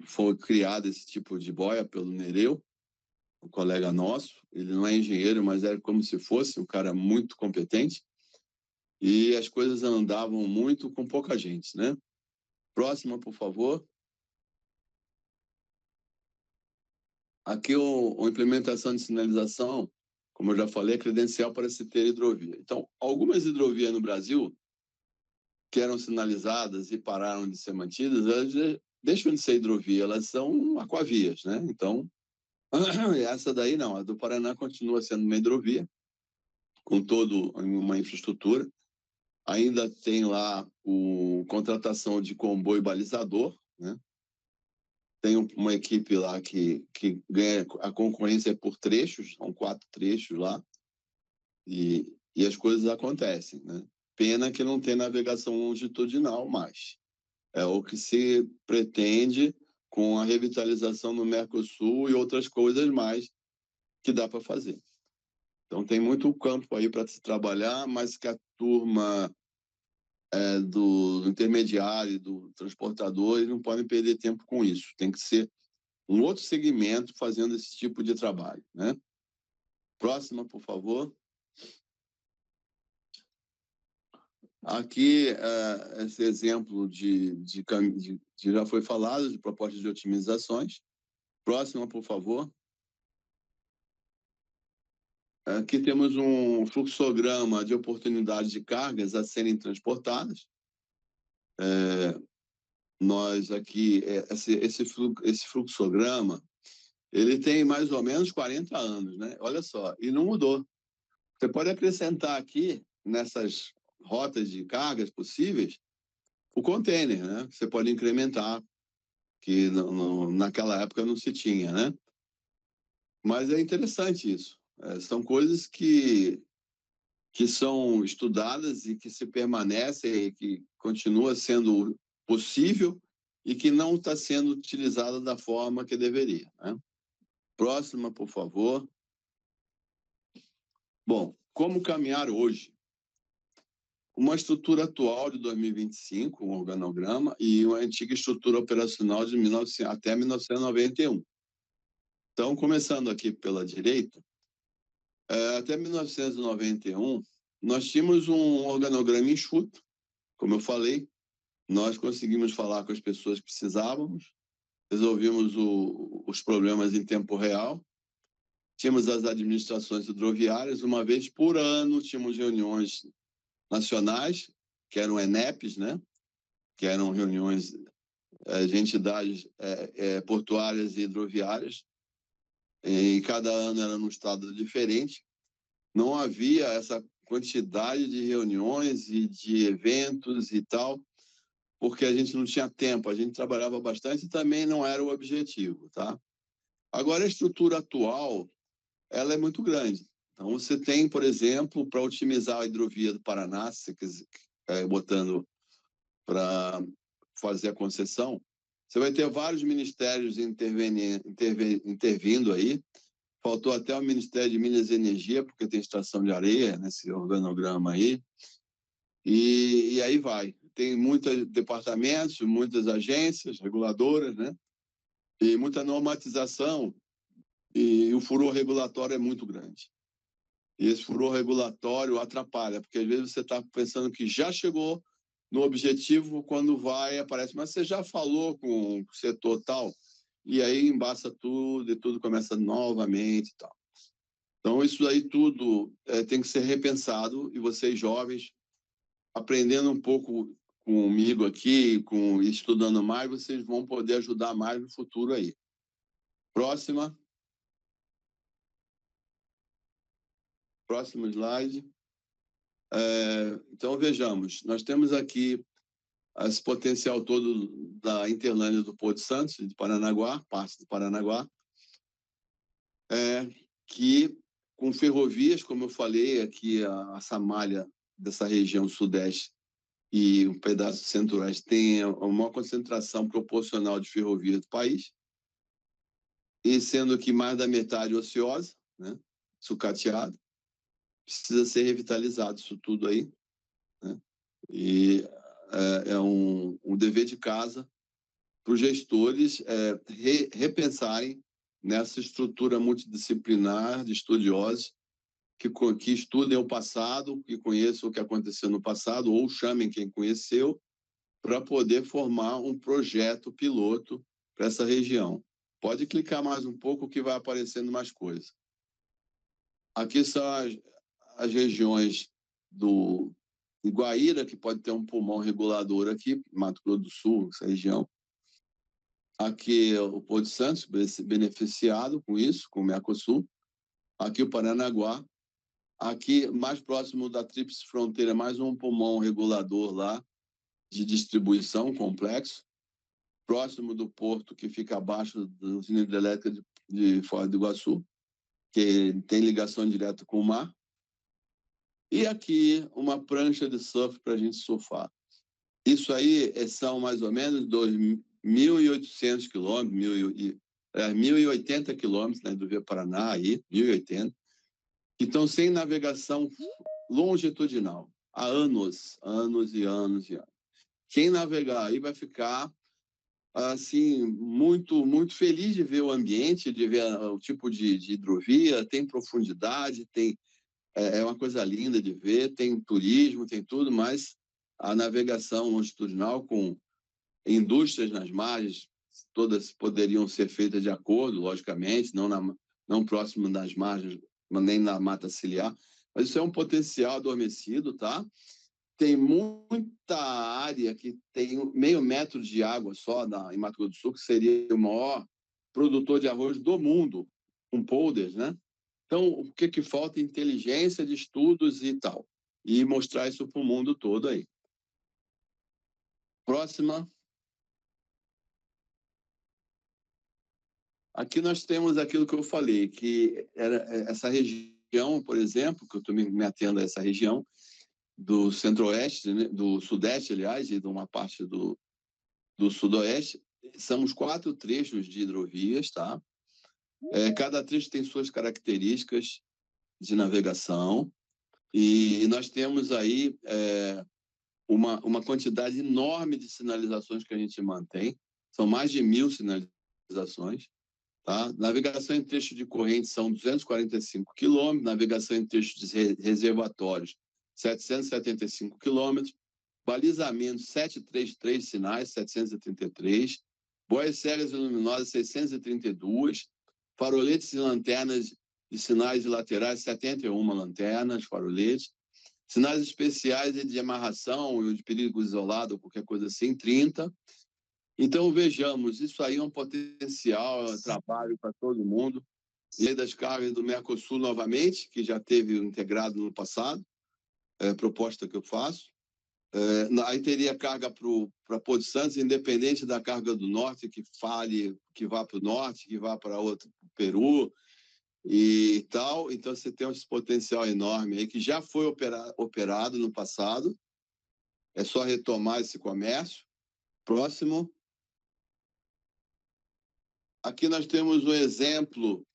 foi criado esse tipo de boia pelo Nereu, um colega nosso. Ele não é engenheiro, mas era como se fosse um cara muito competente. E as coisas andavam muito com pouca gente, né? Próxima, por favor. Aqui a implementação de sinalização, como eu já falei, é credencial para se ter hidrovia. Então, algumas hidrovias no Brasil que eram sinalizadas e pararam de ser mantidas, elas deixam de ser hidrovia, elas são aquavias, né? Então, essa daí não, a do Paraná continua sendo uma hidrovia, com toda uma infraestrutura. Ainda tem lá contratação de comboio balizador, né? Tem uma equipe lá que ganha a concorrência por trechos, são 4 trechos lá, e as coisas acontecem, né? Pena que não tem navegação longitudinal mais. É o que se pretende com a revitalização no Mercosul e outras coisas mais que dá para fazer. Então, tem muito campo aí para se trabalhar, mas que a turma do intermediário, do transportador, eles não podem perder tempo com isso. Tem que ser um outro segmento fazendo esse tipo de trabalho, né? Próxima, por favor. Aqui, esse exemplo já foi falado, de propostas de otimizações. Próxima, por favor. Aqui temos um fluxograma de oportunidades de cargas a serem transportadas. Nós aqui, esse fluxograma, ele tem mais ou menos 40 anos, né? Olha só, e não mudou. Você pode acrescentar aqui, nessas rotas de cargas possíveis, o container, né? Você pode incrementar, que naquela época não se tinha, né? Mas é interessante isso. São coisas que são estudadas e que se permanecem e que continua sendo possível e que não está sendo utilizada da forma que deveria, né? Próxima, por favor. Bom, como caminhar hoje? Uma estrutura atual de 2025, um organograma, e uma antiga estrutura operacional de até 1991. Então, começando aqui pela direita, até 1991, nós tínhamos um organograma enxuto, como eu falei, nós conseguimos falar com as pessoas que precisávamos, resolvimos os problemas em tempo real, tínhamos as administrações hidroviárias, uma vez por ano tínhamos reuniões nacionais, que eram ENEPs, né? Que eram reuniões de entidades portuárias e hidroviárias, e cada ano era num estado diferente. Não havia essa quantidade de reuniões e de eventos e tal, porque a gente não tinha tempo, a gente trabalhava bastante e também não era o objetivo, tá? Agora, a estrutura atual, ela é muito grande. Então, você tem, por exemplo, para otimizar a hidrovia do Paraná, se você quiser, botando para fazer a concessão, você vai ter vários ministérios intervindo aí. Faltou até o Ministério de Minas e Energia, porque tem estação de areia nesse organograma aí. E aí vai. Tem muitos departamentos, muitas agências reguladoras, né? E muita normatização, e o furor regulatório é muito grande. E esse furor regulatório atrapalha, porque às vezes você está pensando que já chegou no objetivo, quando aparece, mas você já falou com o setor tal, e aí embaça tudo, e tudo começa novamente e tal. Então, isso aí tudo tem que ser repensado, e vocês jovens, aprendendo um pouco comigo aqui, estudando mais, vocês vão poder ajudar mais no futuro aí. Próximo slide. Então, vejamos, nós temos aqui esse potencial todo da Interlândia do Porto Santos, de Paranaguá, parte do Paranaguá, que com ferrovias, como eu falei, aqui essa malha dessa região sudeste e um pedaço centro-oeste tem a maior concentração proporcional de ferrovias do país. e sendo que mais da metade ociosa, né? Sucateada, precisa ser revitalizado isso tudo aí, né? E é um dever de casa para os gestores repensarem nessa estrutura multidisciplinar de estudiosos que estudem o passado, que conheçam o que aconteceu no passado, ou chamem quem conheceu, para poder formar um projeto piloto para essa região. Pode clicar mais um pouco que vai aparecendo mais coisas. Aqui são as regiões do Iguaíra, que pode ter um pulmão regulador aqui, Mato Grosso do Sul, essa região. Aqui é o Porto de Santos, beneficiado com isso, com o Mercosul. Aqui o Paranaguá. Aqui, mais próximo da Tríplice Fronteira, mais um pulmão regulador lá, de distribuição complexo. Próximo do porto, que fica abaixo da usina hidrelétrica de Foz do Iguaçu, que tem ligação direta com o mar. E aqui, uma prancha de surf para a gente surfar. Isso aí são mais ou menos 2.800 quilômetros, 1.080 quilômetros, né, do Rio Paraná, aí, 1.080, que estão sem navegação longitudinal, há anos e anos. Quem navegar aí vai ficar assim, muito feliz de ver o ambiente, de ver o tipo de hidrovia, tem profundidade, é uma coisa linda de ver, tem turismo, tem tudo, mas a navegação longitudinal com indústrias nas margens, todas poderiam ser feitas de acordo, logicamente, não próximo das margens, nem na mata ciliar, mas isso é um potencial adormecido, tá? Tem muita área que tem meio metro de água só em Mato Grosso do Sul, que seria o maior produtor de arroz do mundo, com polders, né? Então, o que falta? Inteligência de estudos e tal. E mostrar isso para o mundo todo aí. Próxima. Aqui nós temos aquilo que eu falei, que era essa região, por exemplo, que eu estou me atendo a essa região, do centro-oeste, né, do sudeste, aliás, e de uma parte do sudoeste, são os 4 trechos de hidrovias, tá? Cada trecho tem suas características de navegação e nós temos aí uma quantidade enorme de sinalizações que a gente mantém, são mais de 1.000 sinalizações, tá? Navegação em trecho de corrente são 245 quilômetros, navegação em trecho de reservatórios 775 quilômetros, balizamento 733 sinais, 733, boias cegas e luminosas 632, faroletes e lanternas de sinais laterais 71 lanternas, faroletes, sinais especiais e de amarração ou de perigo isolado, qualquer coisa assim, 30. Então, vejamos, isso aí é um potencial trabalho para todo mundo. Lei das cargas do Mercosul novamente, que já teve integrado no passado, proposta que eu faço. Aí teria carga para Porto Santos, independente da carga do norte, que vá para o norte, que vá para outro, Peru e tal. Então, você tem esse potencial enorme aí, que já foi operado no passado. É só retomar esse comércio. Próximo. Aqui nós temos um exemplo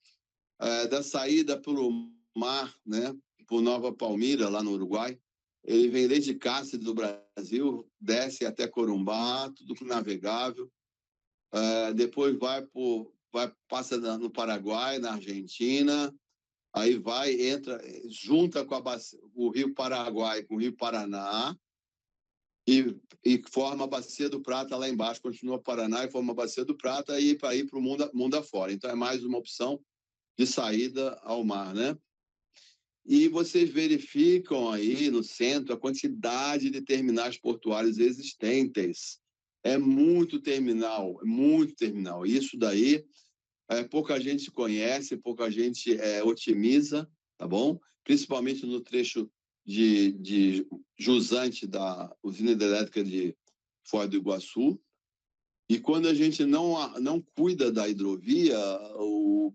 da saída pelo mar, né, por Nova Palmira, lá no Uruguai. Ele vem desde Cáceres do Brasil, desce até Corumbá, tudo navegável. Depois passa no Paraguai, na Argentina, aí junta com o Rio Paraguai com o Rio Paraná e forma a Bacia do Prata lá embaixo, continua Paraná e forma a Bacia do Prata e para ir para o mundo afora. Então, é mais uma opção de saída ao mar, né? E vocês verificam aí no centro a quantidade de terminais portuários existentes. É muito terminal, muito terminal. Isso daí pouca gente conhece, pouca gente otimiza, tá bom? Principalmente no trecho de jusante da usina hidrelétrica de Foz do Iguaçu. E quando a gente não cuida da hidrovia,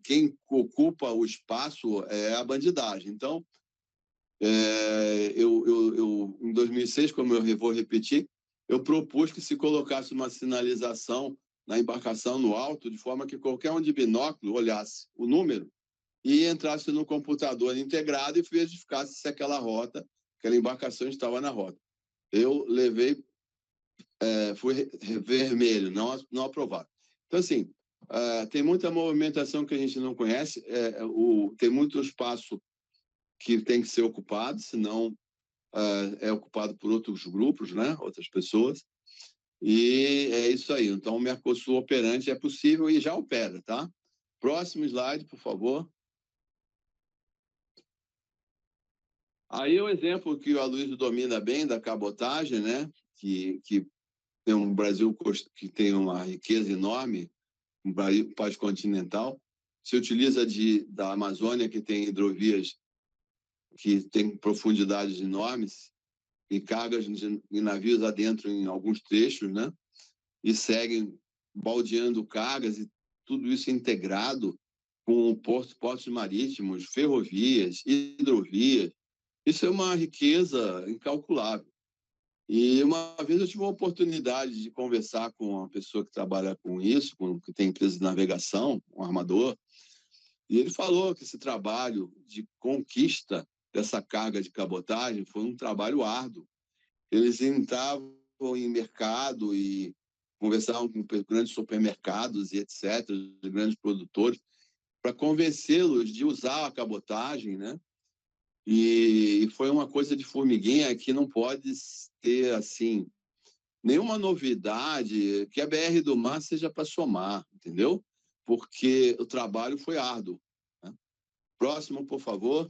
quem ocupa o espaço é a bandidagem. Então, eu em 2006, como eu vou repetir, eu propus que se colocasse uma sinalização na embarcação no alto, de forma que qualquer um de binóculo olhasse o número e entrasse no computador integrado e verificasse se aquela rota, aquela embarcação estava na rota. Eu levei, foi vermelho, não aprovado. Então, assim, tem muita movimentação que a gente não conhece, tem muito espaço que tem que ser ocupado, senão é ocupado por outros grupos, né? Outras pessoas. E é isso aí. Então, o Mercosul operante é possível e já opera, tá? Próximo slide, por favor. Aí o exemplo que o Aloysio domina bem da cabotagem, né? Que tem um Brasil que tem uma riqueza enorme, um país continental. Se utiliza da Amazônia, que tem hidrovias que tem profundidades enormes, e cargas de navios adentro em alguns trechos, né? E seguem baldeando cargas e tudo isso integrado com portos marítimos, ferrovias, hidrovias. Isso é uma riqueza incalculável. E uma vez eu tive uma oportunidade de conversar com uma pessoa que trabalha com isso, que tem empresa de navegação, um armador, e ele falou que esse trabalho de conquista dessa carga de cabotagem foi um trabalho árduo. Eles entravam em mercado e conversavam com grandes supermercados e etc., grandes produtores, para convencê-los de usar a cabotagem, né? E foi uma coisa de formiguinha que não pode ter, assim, nenhuma novidade, que a BR do Mar seja para somar, entendeu? Porque o trabalho foi árduo, né? Próximo, por favor.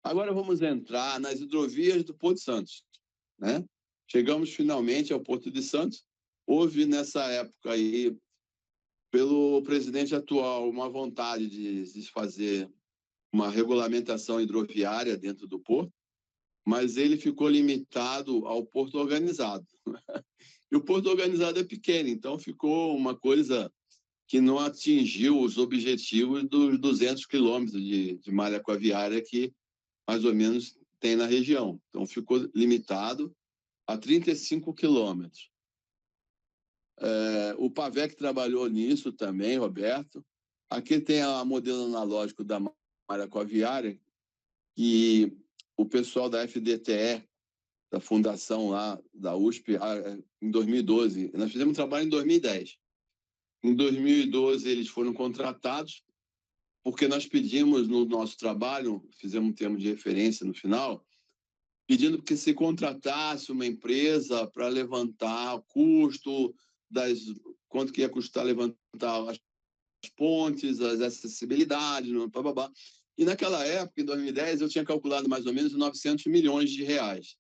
Agora vamos entrar nas hidrovias do Porto de Santos, né? Chegamos finalmente ao Porto de Santos. Houve nessa época aí, pelo presidente atual, uma vontade de fazer uma regulamentação hidroviária dentro do porto, mas ele ficou limitado ao porto organizado. E o porto organizado é pequeno, então ficou uma coisa que não atingiu os objetivos dos 200 quilômetros de malha aquaviária que mais ou menos tem na região. Então ficou limitado a 35 quilômetros. O Pavec trabalhou nisso também, Roberto. Aqui tem o modelo analógico da malha aquaviária, que o pessoal da FDTE, da fundação lá da USP, em 2012, nós fizemos um trabalho em 2010. Em 2012, eles foram contratados, porque nós pedimos no nosso trabalho, fizemos um termo de referência no final, pedindo que se contratasse uma empresa para levantar o custo, quanto que ia custar levantar as pontes, as acessibilidades, blá. E naquela época, em 2010, eu tinha calculado mais ou menos 900 milhões de reais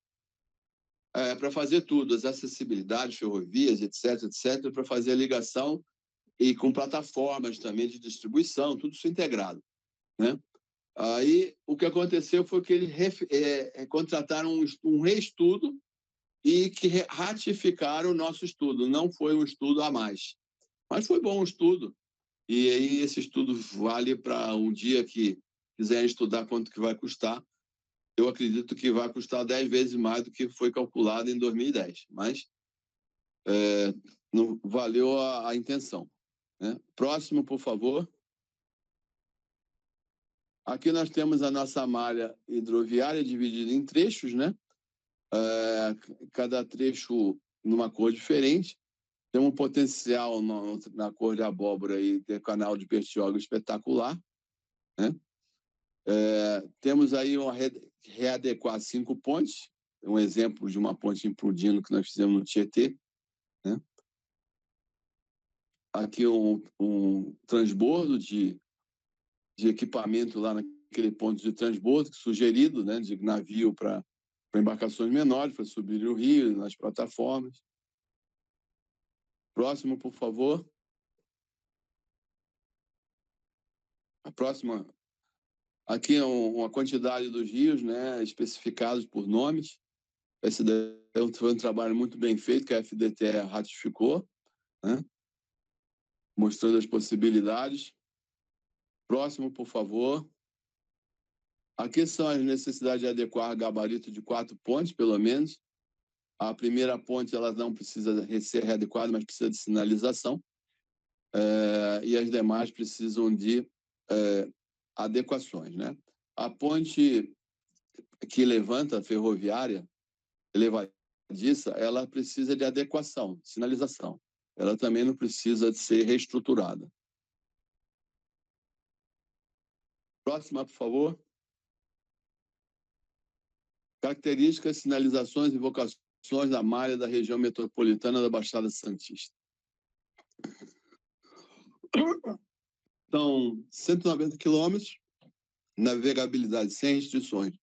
para fazer tudo, as acessibilidades, ferrovias, etc., para fazer a ligação e com plataformas também de distribuição, tudo isso integrado, né? Aí, o que aconteceu foi que eles contrataram um reestudo e que ratificaram o nosso estudo. Não foi um estudo a mais, mas foi bom o estudo. E aí esse estudo vale para um dia que quiserem estudar quanto que vai custar. Eu acredito que vai custar 10 vezes mais do que foi calculado em 2010, mas não valeu a intenção, né? Próximo, por favor. Aqui nós temos a nossa malha hidroviária dividida em trechos, né? Cada trecho numa cor diferente. Tem um potencial na cor de abóbora e tem canal de Bertioga espetacular, né? Temos aí readequar 5 pontes, um exemplo de uma ponte implodindo que nós fizemos no Tietê, né? Aqui um transbordo de equipamento lá naquele ponto de transbordo sugerido, né, de navio para embarcações menores, para subir o rio nas plataformas. Próximo, por favor. A próxima. Aqui é uma quantidade dos rios, né, especificados por nomes. Esse foi um trabalho muito bem feito que a FDTE ratificou, né, mostrando as possibilidades. Próximo, por favor. Aqui são as necessidades de adequar gabarito de 4 pontes, pelo menos, A primeira ponte ela não precisa ser readequada, mas precisa de sinalização. E as demais precisam de adequações, né? A ponte que levanta a ferroviária, elevadiça, ela precisa de adequação, sinalização. Ela também não precisa de ser reestruturada. Próxima, por favor. Características, sinalizações e vocações da malha da região metropolitana da Baixada Santista. São 190 quilômetros, navegabilidade sem restrições,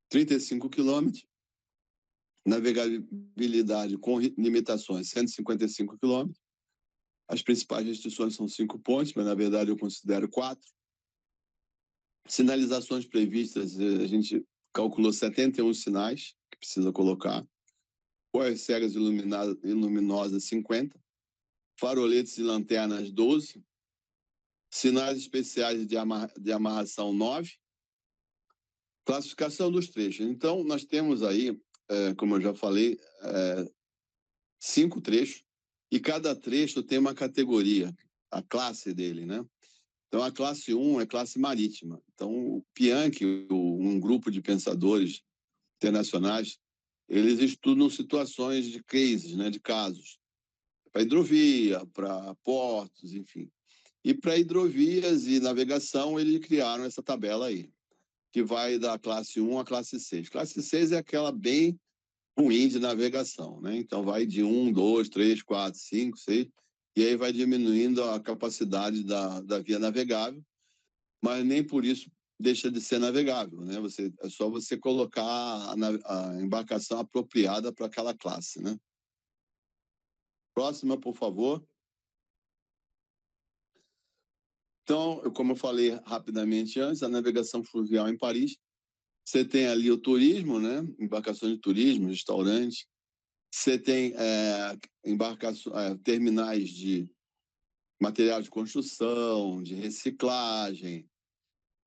35 quilômetros, navegabilidade com limitações, 155 quilômetros. As principais restrições são 5 pontos, mas na verdade eu considero 4. Sinalizações previstas, a gente calculou 71 sinais que precisa colocar. Cores cegas luminosas, 50. Faroletes e lanternas, 12. Sinais especiais de amarração, 9. Classificação dos trechos. Então, nós temos aí, como eu já falei, 5 trechos, e cada trecho tem uma categoria, a classe dele, né? Então, a classe 1 é classe marítima. Então, o Pianchi, um grupo de pensadores internacionais, eles estudam situações de cases, né, de casos, para hidrovia, para portos, enfim. E para hidrovias e navegação, eles criaram essa tabela aí, que vai da classe 1 à classe 6. Classe 6 é aquela bem ruim de navegação, né? Então, vai de 1, 2, 3, 4, 5, 6, e aí vai diminuindo a capacidade da via navegável, mas nem por isso deixa de ser navegável, né? É só você colocar a embarcação apropriada para aquela classe, né? Próxima, por favor. Então, como eu falei rapidamente antes, a navegação fluvial em Paris, você tem ali o turismo, né? Embarcações de turismo, restaurantes. Você tem terminais de material de construção, de reciclagem,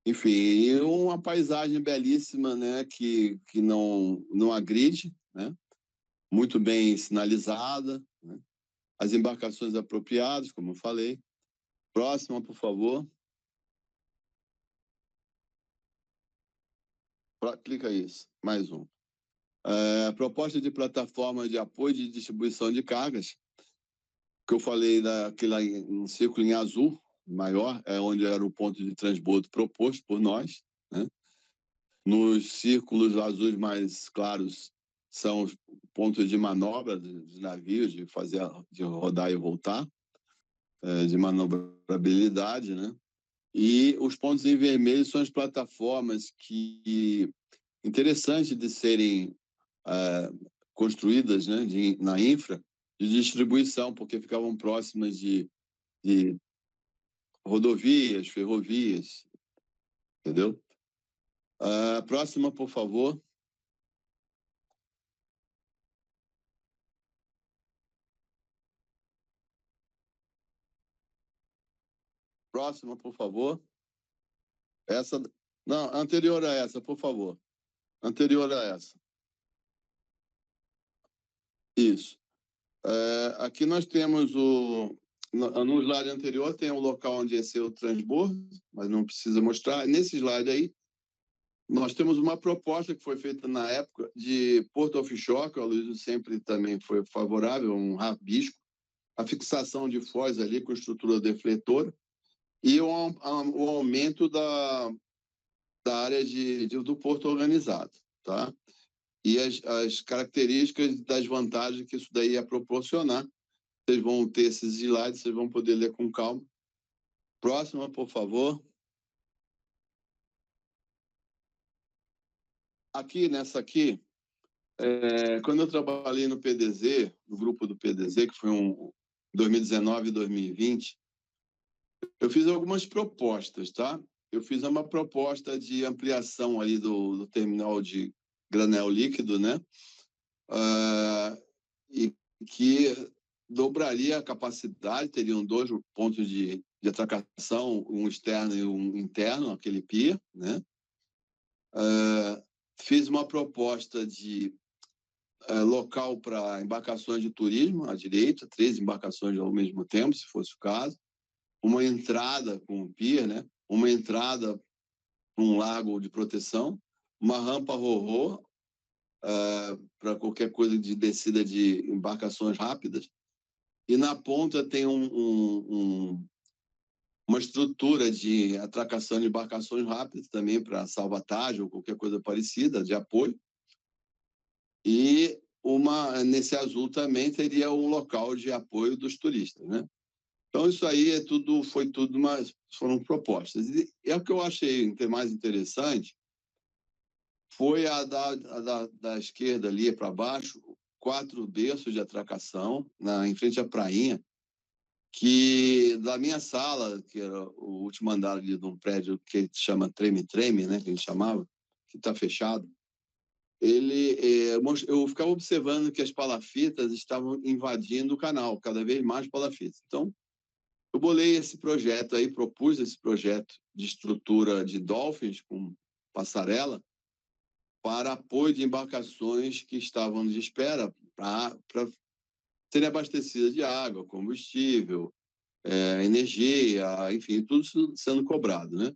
enfim, e uma paisagem belíssima, né? Que não agride, né? Muito bem sinalizada, né? As embarcações apropriadas, como eu falei. Próxima, por favor. Clica isso, mais um. Proposta de plataforma de apoio de distribuição de cargas, que eu falei um círculo em azul maior, onde era o ponto de transbordo proposto por nós, né? Nos círculos azuis mais claros são os pontos de manobra dos navios, de rodar e voltar, de manobrabilidade, né? E os pontos em vermelho são as plataformas que interessantes de serem construídas, né, na infra, de distribuição, porque ficavam próximas de rodovias, ferrovias, entendeu? Próxima, por favor. Próxima, por favor. Essa, não, anterior a essa, por favor. Anterior a essa. Isso. Aqui nós temos no slide anterior tem o local onde ia ser o transbordo, mas não precisa mostrar. Nesse slide aí, nós temos uma proposta que foi feita na época de Porto Offshore, que o Aloysio sempre também foi favorável, um rabisco, a fixação de foz ali com estrutura defletora e o aumento da área do porto organizado, tá? E as características das vantagens que isso daí ia proporcionar. Vocês vão ter esses slides, vocês vão poder ler com calma. Próxima, por favor. Nessa aqui, quando eu trabalhei no PDZ, no grupo do PDZ, que foi 2019 e 2020, eu fiz algumas propostas, tá? Eu fiz uma proposta de ampliação ali do terminal de granel líquido, né? E que dobraria a capacidade, teriam 2 pontos de atracação, um externo e um interno, aquele pier, né? Fiz uma proposta de local para embarcações de turismo, à direita, 3 embarcações ao mesmo tempo, se fosse o caso, uma entrada com um pier, né? Uma entrada para um lago de proteção, uma rampa ro-ro para qualquer coisa de descida de embarcações rápidas, e na ponta tem uma estrutura de atracação de embarcações rápidas também para salvatagem ou qualquer coisa parecida, de apoio. E nesse azul também teria um local de apoio dos turistas, né? Então, isso aí foram propostas. E o que eu achei mais interessante foi a da esquerda ali para baixo, 4 berços de atracação em frente à prainha, que da minha sala, que era o último andar ali de um prédio que se chama Treme-Treme, né, que a gente chamava, que está fechado, eu ficava observando que as palafitas estavam invadindo o canal, cada vez mais palafitas. Então, eu bolei esse projeto aí, propus esse projeto de estrutura de dolphins com passarela para apoio de embarcações que estavam de espera para serem abastecidas de água, combustível, energia, enfim, tudo sendo cobrado, né?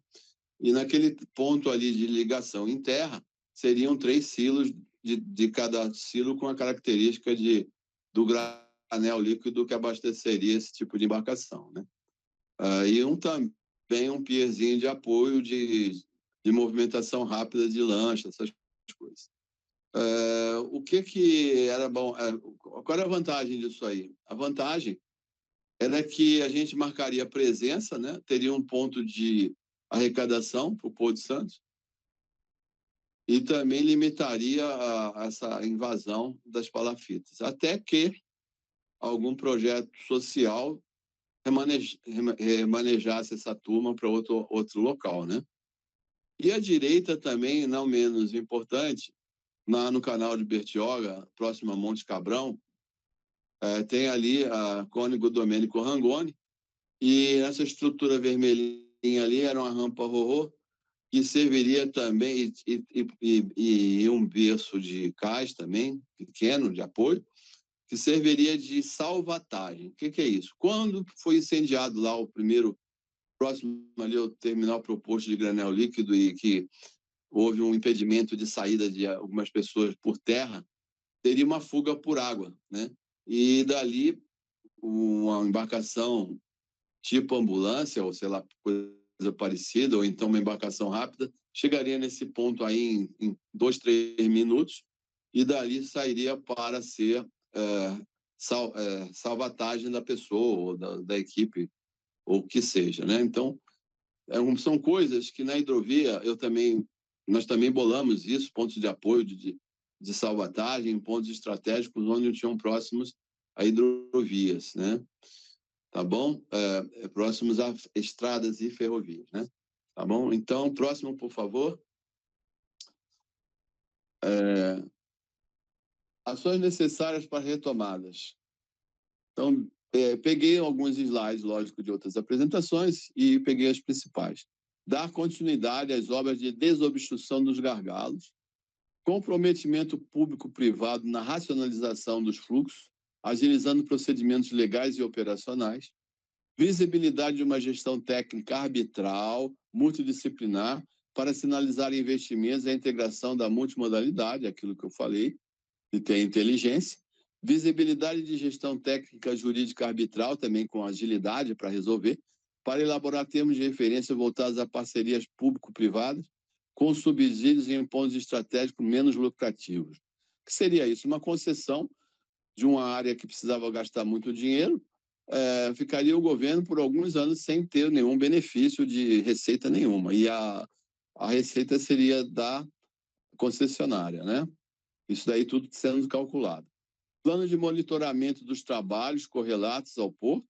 E naquele ponto ali de ligação em terra, seriam 3 silos de cada silo com a característica do granel líquido que abasteceria esse tipo de embarcação, né? E também um pierzinho de apoio de movimentação rápida de lancha, essas coisas. O que era bom? Qual era a vantagem disso aí? A vantagem era que a gente marcaria presença, né? Teria um ponto de arrecadação para o Porto de Santos e também limitaria essa invasão das palafitas, até que algum projeto social remanejasse essa turma para outro local, né? E a direita também, não menos importante, no canal de Bertioga, próximo a Monte Cabrão, tem ali a Cônego Domênico Rangoni, e essa estrutura vermelhinha ali era uma rampa ro-ro, que serviria também, e um berço de cais também, pequeno, de apoio, que serviria de salvatagem. O que é isso? Quando foi incendiado lá o primeiro, próximo ali ao terminal proposto de granel líquido, e que houve um impedimento de saída de algumas pessoas por terra, teria uma fuga por água, né? E dali uma embarcação tipo ambulância, ou sei lá, coisa parecida, ou então uma embarcação rápida, chegaria nesse ponto aí em 2, 3 minutos, e dali sairia para ser salvatagem da pessoa, ou da equipe, ou o que seja, né? Então, são coisas que na hidrovia nós também bolamos isso, pontos de apoio de salvatagem, pontos estratégicos onde tinham próximos a hidrovias, né? Tá bom? Próximos a estradas e ferrovias, né? Tá bom? Então, próximo, por favor. Ações necessárias para retomadas. Então, peguei alguns slides, lógico, de outras apresentações e peguei as principais. Dar continuidade às obras de desobstrução dos gargalos, comprometimento público-privado na racionalização dos fluxos, agilizando procedimentos legais e operacionais, visibilidade de uma gestão técnica arbitral, multidisciplinar, para sinalizar investimentos e a integração da multimodalidade, aquilo que eu falei, de ter inteligência, visibilidade de gestão técnica jurídica arbitral, também com agilidade para resolver, para elaborar termos de referência voltados a parcerias público-privadas, com subsídios em pontos estratégicos menos lucrativos. O que seria isso? Uma concessão de uma área que precisava gastar muito dinheiro, ficaria o governo por alguns anos sem ter nenhum benefício de receita nenhuma. E a receita seria da concessionária, né? Isso daí tudo sendo calculado. Plano de monitoramento dos trabalhos correlatos ao porto,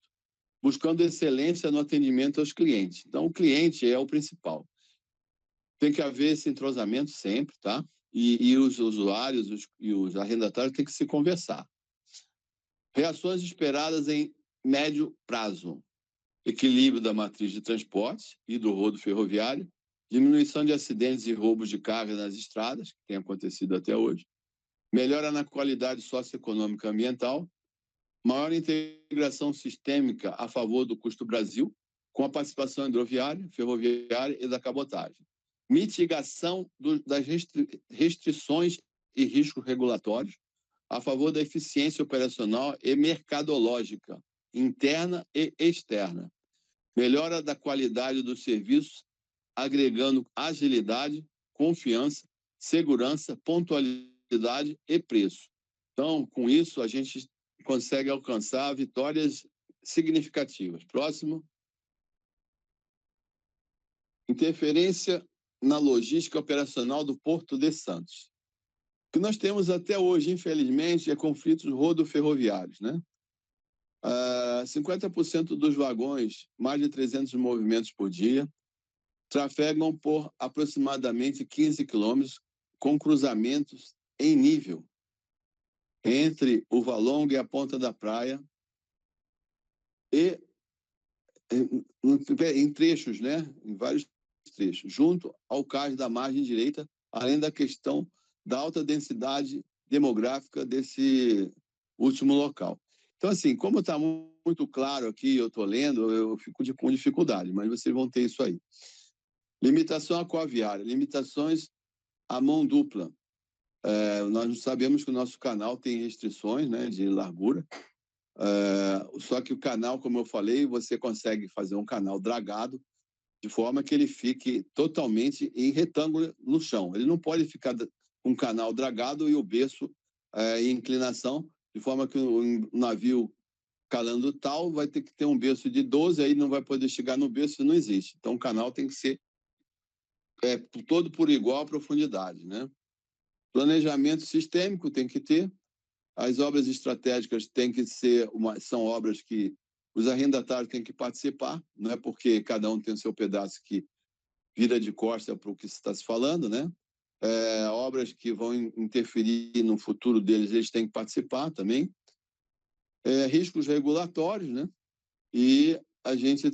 buscando excelência no atendimento aos clientes. Então, o cliente é o principal. Tem que haver esse entrosamento sempre, tá? E os usuários e os arrendatários têm que se conversar. Reações esperadas em médio prazo. Equilíbrio da matriz de transporte e do rodo ferroviário, diminuição de acidentes e roubos de carga nas estradas, que tem acontecido até hoje, melhora na qualidade socioeconômica e ambiental, maior integração sistêmica a favor do custo Brasil, com a participação hidroviária, ferroviária e da cabotagem. Mitigação das restrições e riscos regulatórios a favor da eficiência operacional e mercadológica, interna e externa. Melhora da qualidade dos serviços, agregando agilidade, confiança, segurança, pontualidade e preço. Então, com isso, a gente consegue alcançar vitórias significativas. Próximo. Interferência na logística operacional do Porto de Santos. O que nós temos até hoje, infelizmente, é conflitos rodoferroviários, né? 50% dos vagões, mais de 300 movimentos por dia, trafegam por aproximadamente 15 quilômetros, com cruzamentos em nível entre o Valongo e a Ponta da Praia, e em trechos, né? Em vários trechos, junto ao cais da margem direita, além da questão da alta densidade demográfica desse último local. Então, assim, como está muito claro aqui, eu estou lendo, eu fico com dificuldade, mas vocês vão ter isso aí. Limitação aquaviária, limitações à mão dupla. Nós sabemos que o nosso canal tem restrições, né, de largura, só que o canal, como eu falei, você consegue fazer um canal dragado, de forma que ele fique totalmente em retângulo no chão. Ele não pode ficar com um canal dragado e o berço em inclinação, de forma que o navio calando tal vai ter que ter um berço de 12, aí não vai poder chegar no berço, não existe. Então o canal tem que ser todo por igual profundidade, né? Planejamento sistêmico tem que ter. As obras estratégicas têm que ser são obras que os arrendatários têm que participar, não é porque cada um tem o seu pedaço que vira de costa para o que está se falando, né? Obras que vão interferir no futuro deles, eles têm que participar também. Riscos regulatórios, né? E a gente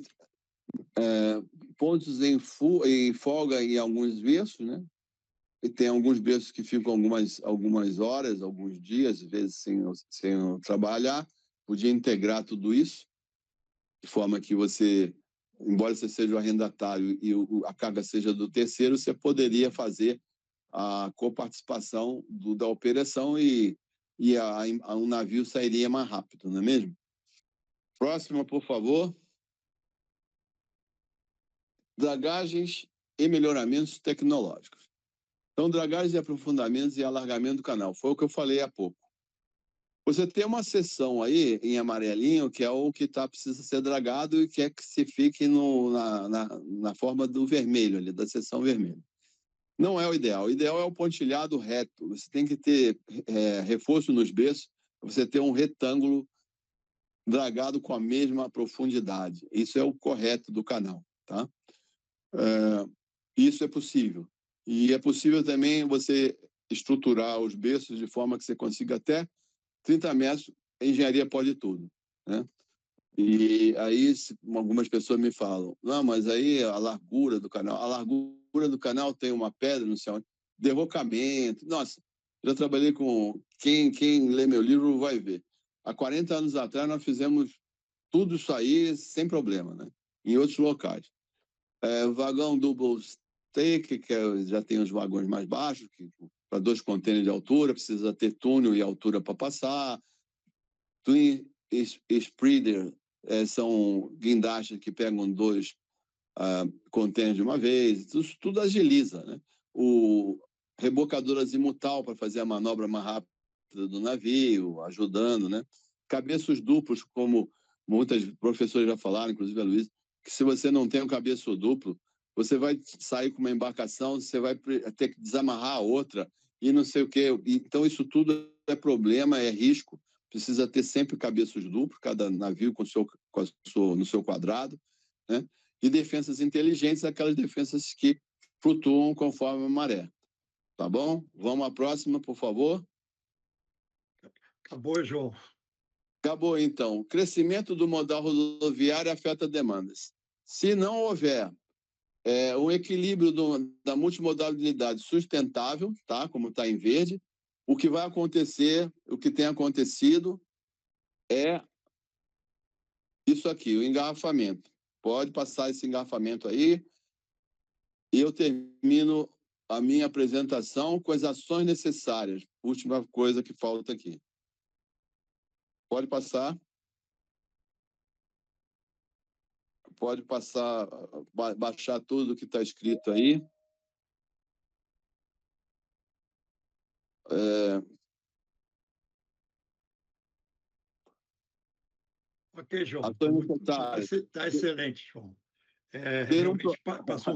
pontos em folga em alguns berços, né? E tem alguns berços que ficam algumas horas, alguns dias, às vezes sem trabalhar. Podia integrar tudo isso, de forma que você, embora você seja o arrendatário e a carga seja do terceiro, você poderia fazer a coparticipação da operação e o navio sairia mais rápido, não é mesmo? Próxima, por favor. Dragagens e melhoramentos tecnológicos. Então, dragagens e aprofundamentos e alargamento do canal. Foi o que eu falei há pouco. Você tem uma seção aí, em amarelinho, que é o que precisa ser dragado e quer que se fique na forma do vermelho, ali, da seção vermelha. Não é o ideal. O ideal é o pontilhado reto. Você tem que ter reforço nos berços, você ter um retângulo dragado com a mesma profundidade. Isso é o correto do canal, tá? Isso é possível. E é possível também você estruturar os berços de forma que você consiga até 30 metros, a engenharia pode tudo, né? E aí algumas pessoas me falam, não, mas aí a largura do canal tem uma pedra, não sei onde, derrocamento. Nossa, já trabalhei com... Quem lê meu livro vai ver. Há 40 anos atrás nós fizemos tudo isso aí sem problema, né? Em outros locais. Vagão double stake, que já tem os vagões mais baixos, para 2 contêineres de altura, precisa ter túnel e altura para passar. Twin spreader são guindastes que pegam 2 contêineres de uma vez. Isso tudo agiliza, né? O rebocador azimutal para fazer a manobra mais rápida do navio, ajudando, né? Cabeços duplos, como muitos professores já falaram, inclusive a Luísa, que se você não tem um cabeço duplo, você vai sair com uma embarcação, você vai ter que desamarrar a outra e não sei o quê. Então, isso tudo é problema, é risco. Precisa ter sempre cabeços duplos, cada navio no seu quadrado, né? E defensas inteligentes, aquelas defensas que flutuam conforme a maré. Tá bom? Vamos à próxima, por favor. Acabou, João. Acabou, então. O crescimento do modal rodoviário afeta demandas. Se não houver um equilíbrio da multimodalidade sustentável, tá? Como está em verde, O que vai acontecer, o que tem acontecido é isso aqui, o engarrafamento. Pode passar esse engarrafamento aí e eu termino a minha apresentação com as ações necessárias. Última coisa que falta aqui. Pode passar. Pode passar, baixar tudo que está escrito aí. Ok, João. Ações necessárias. Está excelente, João. Ter um Realmente passou um